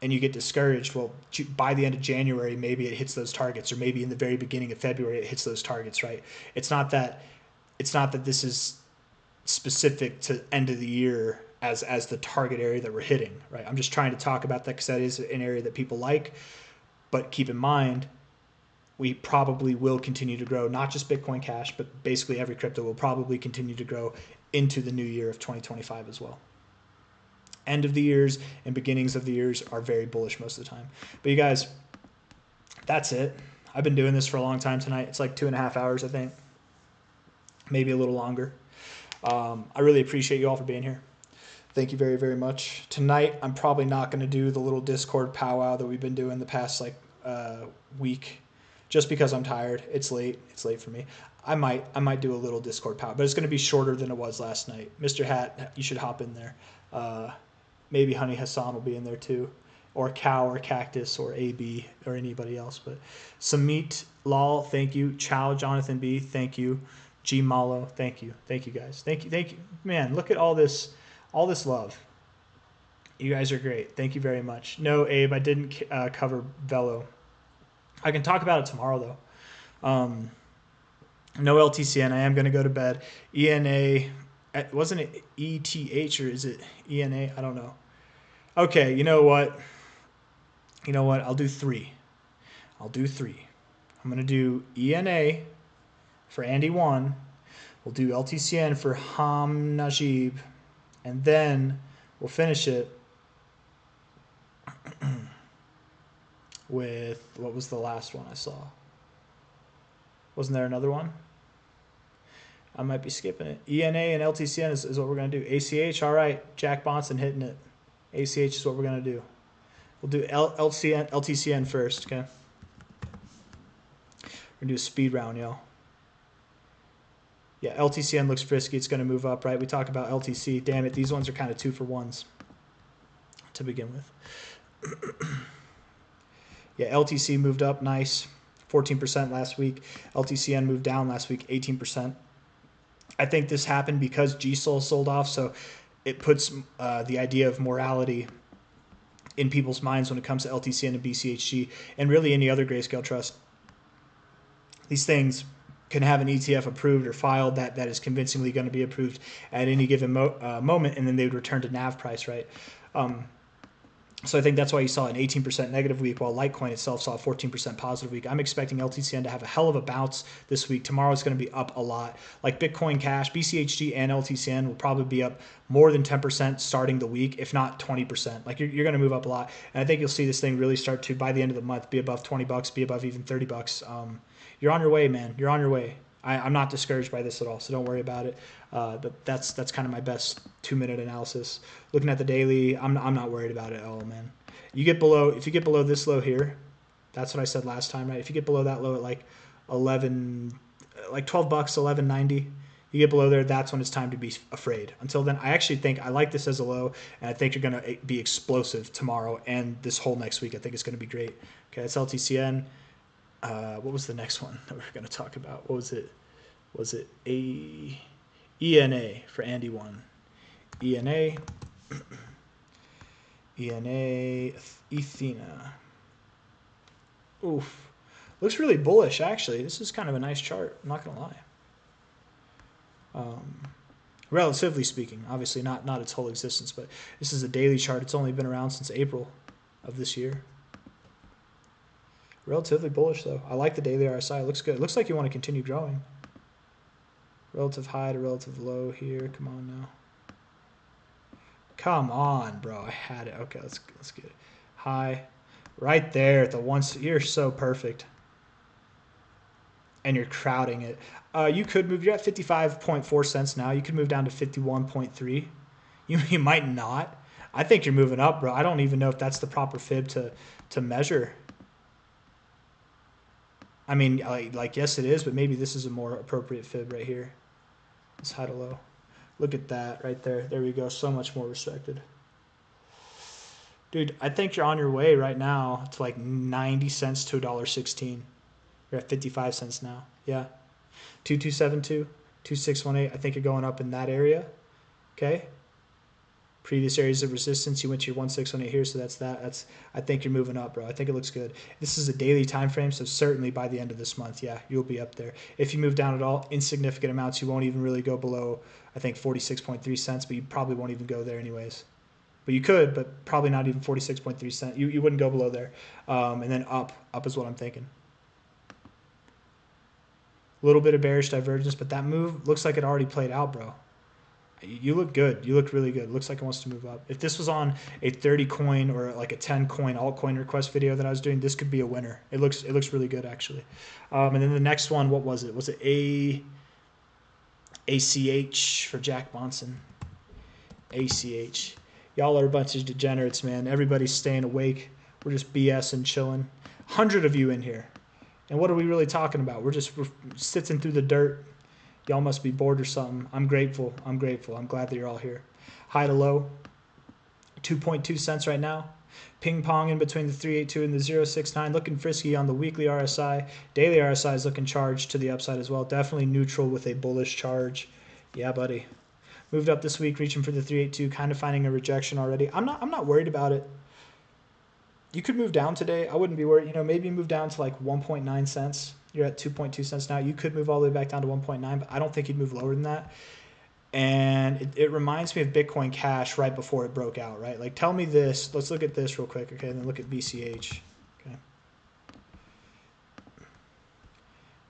and you get discouraged, well, by the end of January, maybe it hits those targets, or maybe in the very beginning of February, it hits those targets, right? It's not that this is specific to end of the year as the target area that we're hitting, right? I'm just trying to talk about that because that is an area that people like. But keep in mind, we probably will continue to grow, not just Bitcoin Cash, but basically every crypto will probably continue to grow into the new year of 2025 as well. End of the years and beginnings of the years are very bullish most of the time. But you guys, that's it. I've been doing this for a long time tonight. It's like 2.5 hours, I think, maybe a little longer. I really appreciate you all for being here. Thank you very, very much. Tonight, I'm probably not going to do the little Discord powwow that we've been doing the past week, just because I'm tired. It's late. It's late for me. I might do a little Discord powwow, but it's going to be shorter than it was last night. Mr. Hat, you should hop in there. Maybe Honey Hassan will be in there too, or Cow or Cactus or AB or anybody else. But Samit Lal, thank you. Chow Jonathan B, thank you. G Malo, thank you. Thank you guys. Thank you. Man, look at all this love. You guys are great. Thank you very much. No, Abe, I didn't cover Velo. I can talk about it tomorrow though. No LTCN. I am going to go to bed. ENA. Wasn't it ETH or is it ENA? I don't know. Okay, you know what? I'll do 3. I'm going to do ENA for Andy 1. We'll do LTCN for Ham Najib. And then we'll finish it with, what was the last one I saw? Wasn't there another one? I might be skipping it. ENA and LTCN is what we're going to do. ACH, all right. Jack Bonson hitting it. ACH is what we're going to do. We'll do LTCN first, okay? We're going to do a speed round, y'all. Yeah, LTCN looks frisky. It's going to move up, right? We talk about LTC. Damn it, these ones are kind of 2-for-1s to begin with. Yeah, LTC moved up, nice. 14% last week. LTCN moved down last week, 18%. I think this happened because GSOL sold off, so it puts the idea of morality in people's minds when it comes to LTCN and BCHG and really any other grayscale trust. These things can have an ETF approved or filed that is convincingly going to be approved at any given moment, and then they would return to NAV price, right? So I think that's why you saw an 18% negative week, while Litecoin itself saw a 14% positive week. I'm expecting LTCN to have a hell of a bounce this week. Tomorrow is going to be up a lot. Like Bitcoin Cash, BCHG, and LTCN will probably be up more than 10% starting the week, if not 20%. Like you're going to move up a lot. And I think you'll see this thing really start to, by the end of the month, be above $20, be above even $30. You're on your way, man. You're on your way. I'm not discouraged by this at all, so don't worry about it. But that's kind of my best 2-minute analysis. Looking at the daily, I'm not worried about it at all, man. If you get below this low here, that's what I said last time, right? If you get below that low at like $12, $11.90, you get below there, that's when it's time to be afraid. Until then, I actually think I like this as a low, and I think you're going to be explosive tomorrow and this whole next week. I think it's going to be great. Okay, that's LTCN. What was the next one that we were going to talk about? What was it? Was it ENA for Andy 1? ENA, Athena. Oof. Looks really bullish, actually. This is kind of a nice chart. I'm not going to lie. Relatively speaking, obviously not its whole existence, but this is a daily chart. It's only been around since April of this year. Relatively bullish, though. I like the daily RSI. It looks good. It looks like you want to continue growing. Relative high to relative low here. Come on now. Come on, bro. I had it. Okay, let's get it. High. Right there at the once. You're so perfect. And you're crowding it. You could move. You're at 55.4 cents now. You could move down to 51.3. You might not. I think you're moving up, bro. I don't even know if that's the proper fib to measure. I mean, like yes, it is, but maybe this is a more appropriate fib right here. It's high to low. Look at that right there. There we go. So much more respected. Dude, I think you're on your way right now to like 90 cents to $1.16. You're at 55 cents now. Yeah. 2272, 2618. I think you're going up in that area. Okay. Previous areas of resistance, you went to your 1618 here, so that's I think you're moving up, bro. I think it looks good. This is a daily time frame, so certainly by the end of this month, yeah, you'll be up there. If you move down at all, insignificant amounts, you won't even really go below, I think, 46.3 cents, but you probably won't even go there anyways. But you could, but probably not even 46.3 cents. You wouldn't go below there. And then up is what I'm thinking. little bit of bearish divergence, but that move looks like it already played out, bro. You look good. You look really good. Looks like it wants to move up. If this was on a 30 coin or like a 10 coin altcoin request video that I was doing, this could be a winner. It looks really good actually. And then the next one, what was it? Was it ACH for Jack Bonson? ACH. Y'all are a bunch of degenerates, man. Everybody's staying awake. We're just BS and chilling. 100 of you in here. And what are we really talking about? We're sitting through the dirt. Y'all must be bored or something. I'm grateful. I'm grateful. I'm glad that you're all here. High to low, 2.2 cents right now. Ping pong in between the 382 and the 069. Looking frisky on the weekly RSI. Daily RSI is looking charged to the upside as well. Definitely neutral with a bullish charge. Yeah, buddy. Moved up this week, reaching for the 382. Kind of finding a rejection already. I'm not worried about it. You could move down today. I wouldn't be worried. You know, maybe move down to like 1.9 cents. You're at 2.2 cents now. You could move all the way back down to 1.9, but I don't think you'd move lower than that. And it reminds me of Bitcoin Cash right before it broke out, right? Like, tell me this. Let's look at this real quick, okay? And then look at BCH, okay?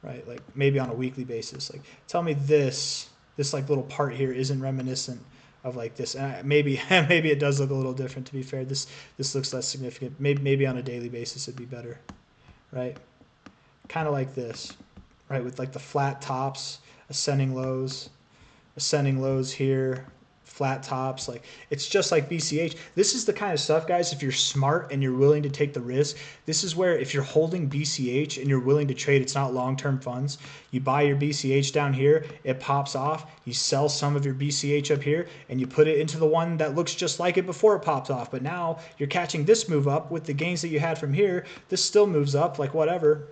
Right, like maybe on a weekly basis. Like, tell me this like little part here isn't reminiscent of like this. And maybe it does look a little different, to be fair. This looks less significant. Maybe on a daily basis it'd be better, right? Kind of like this, right? With like the flat tops, ascending lows here, flat tops. Like, it's just like BCH. This is the kind of stuff, guys, if you're smart and you're willing to take the risk, this is where if you're holding BCH and you're willing to trade, it's not long-term funds. You buy your BCH down here, it pops off, you sell some of your BCH up here, and you put it into the one that looks just like it before it popped off. But now you're catching this move up with the gains that you had from here. This still moves up, like whatever.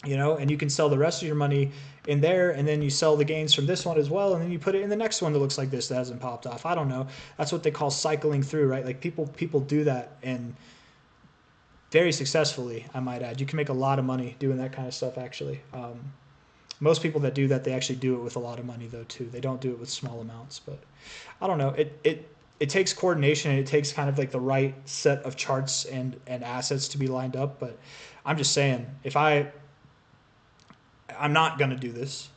You know, and you can sell the rest of your money in there, and then you sell the gains from this one as well, and then you put it in the next one that looks like this that hasn't popped off. I don't know. That's what they call cycling through, right? Like people do that, and very successfully, I might add. You can make a lot of money doing that kind of stuff, actually. Most people that do that, they actually do it with a lot of money, though, too. They don't do it with small amounts, but I don't know. It takes coordination, and it takes kind of like the right set of charts and assets to be lined up, but I'm just saying, I'm not going to do this,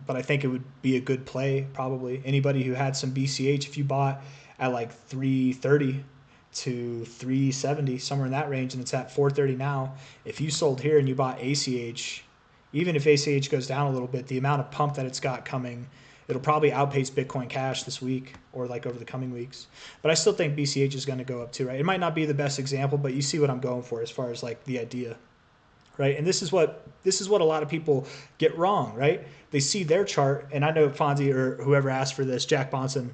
but I think it would be a good play, probably. Anybody who had some BCH, if you bought at like 330 to 370, somewhere in that range, and it's at 430 now, if you sold here and you bought ACH, even if ACH goes down a little bit, the amount of pump that it's got coming, it'll probably outpace Bitcoin Cash this week or like over the coming weeks. But I still think BCH is going to go up too, right? It might not be the best example, but you see what I'm going for as far as like the idea. Right, and this is what a lot of people get wrong, right? They see their chart, and I know Fonzie or whoever asked for this, Jack Bonson,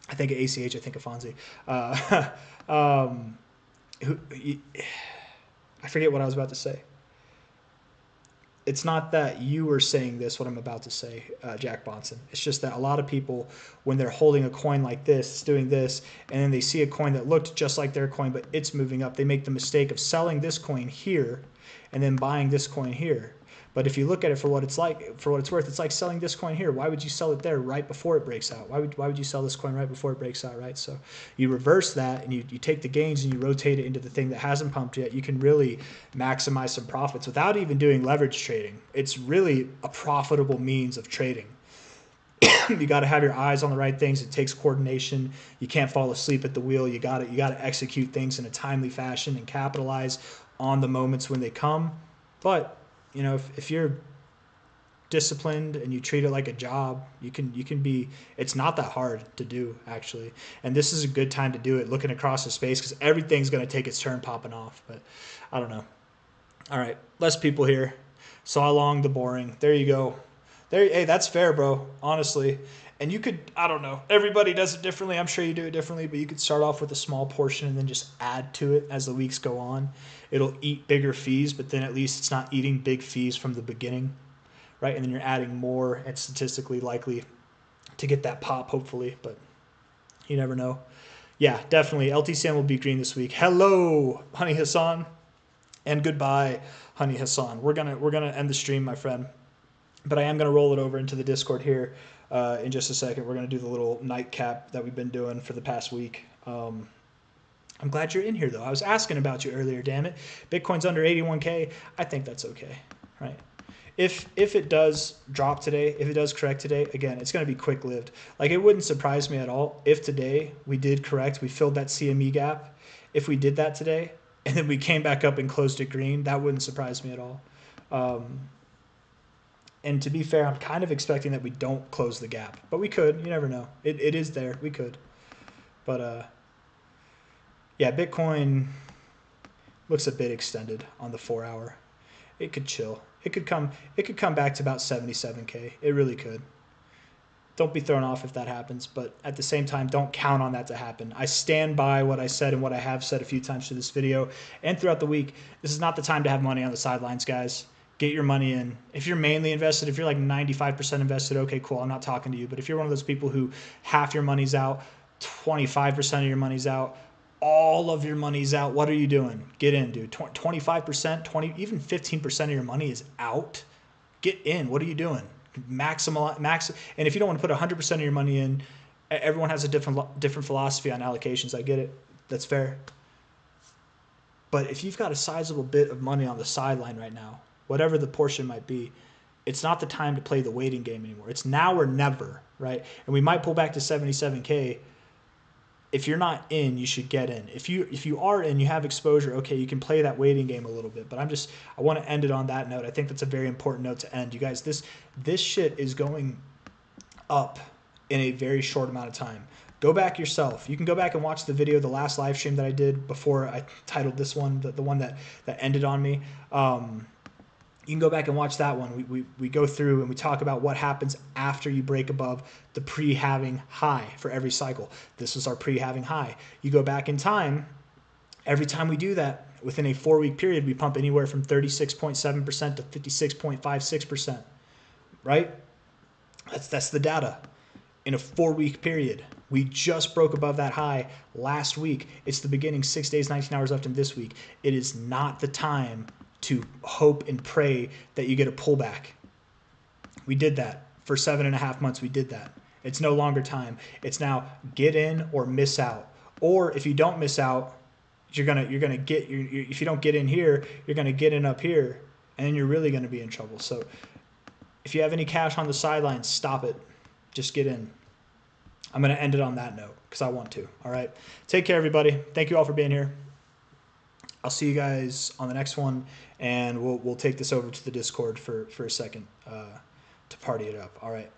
I think of ACH, I think of Fonzie. I forget what I was about to say. It's not that you were saying this, what I'm about to say, Jack Bonson. It's just that a lot of people, when they're holding a coin like this, it's doing this, and then they see a coin that looked just like their coin, but it's moving up, they make the mistake of selling this coin here and then buying this coin here. But if you look at it for what it's like, for what it's worth, it's like selling this coin here. Why would you sell it there right before it breaks out? Why would you sell this coin right before it breaks out, right? So you reverse that, and you take the gains and you rotate it into the thing that hasn't pumped yet. You can really maximize some profits without even doing leverage trading. It's really a profitable means of trading. You got to have your eyes on the right things. It takes coordination. You can't fall asleep at the wheel. You got to execute things in a timely fashion and capitalize on the moments when they come. But you know, if you're disciplined and you treat it like a job, you can be. It's not that hard to do, actually. And this is a good time to do it, looking across the space, because everything's going to take its turn popping off. But I don't know. All right, less people here. Saw along the boring. There you go. Hey, that's fair, bro. Honestly. And you could, I don't know, everybody does it differently. I'm sure you do it differently, but you could start off with a small portion and then just add to it as the weeks go on. It'll eat bigger fees, but then at least it's not eating big fees from the beginning, right? And then you're adding more and statistically likely to get that pop, hopefully, but you never know. Yeah, definitely. LTCM will be green this week. Hello, Honey Hassan, and goodbye, Honey Hassan. We're gonna end the stream, my friend, but I am gonna roll it over into the Discord here. In just a second, we're going to do the little nightcap that we've been doing for the past week. I'm glad you're in here, though. I was asking about you earlier, damn it. Bitcoin's under 81K. I think that's okay, right? if it does drop today, if it does correct today, again, it's going to be quick lived. Like, it wouldn't surprise me at all if today we did correct, we filled that CME gap. If we did that today and then we came back up and closed it green, that wouldn't surprise me at all. And to be fair, I'm kind of expecting that we don't close the gap, but we could. You never know. It is there. We could. But yeah, Bitcoin looks a bit extended on the 4 hour. It could chill. It could come back to about 77K. It really could. Don't be thrown off if that happens, but at the same time, don't count on that to happen. I stand by what I said and what I have said a few times through this video and throughout the week. This is not the time to have money on the sidelines, guys. Get your money in. If you're mainly invested, if you're like 95% invested, okay, cool, I'm not talking to you. But if you're one of those people who half your money's out, 25% of your money's out, all of your money's out, what are you doing? Get in, dude. 25%, even 15% of your money is out. Get in. What are you doing? Max. And if you don't want to put 100% of your money in, everyone has a different philosophy on allocations. I get it. That's fair. But if you've got a sizable bit of money on the sideline right now, whatever the portion might be, it's not the time to play the waiting game anymore. It's now or never, right? And we might pull back to 77K. If you're not in, you should get in. If you are in, you have exposure, okay, you can play that waiting game a little bit. But I want to end it on that note. I think that's a very important note to end. You guys, this shit is going up in a very short amount of time. Go back yourself. You can go back and watch the video, the last live stream that I did before I titled this one, the one that ended on me. You can go back and watch that one. We go through and we talk about what happens after you break above the pre-halving high for every cycle. This was our pre-halving high. You go back in time, every time we do that, within a 4-week period, we pump anywhere from 36.7% to 56.56%, right? That's the data. In a 4-week period, we just broke above that high last week. It's the beginning, 6 days, 19 hours left in this week. It is not the time to hope and pray that you get a pullback. We did that for 7.5 months. We did that. It's no longer time. It's now get in or miss out. Or if you don't miss out, you're gonna get if you don't get in here, you're gonna get in up here, and then you're really gonna be in trouble. So if you have any cash on the sidelines, stop it. Just get in. I'm gonna end it on that note because I want to. All right. Take care, everybody. Thank you all for being here. I'll see you guys on the next one, and we'll take this over to the Discord for a second to party it up. All right.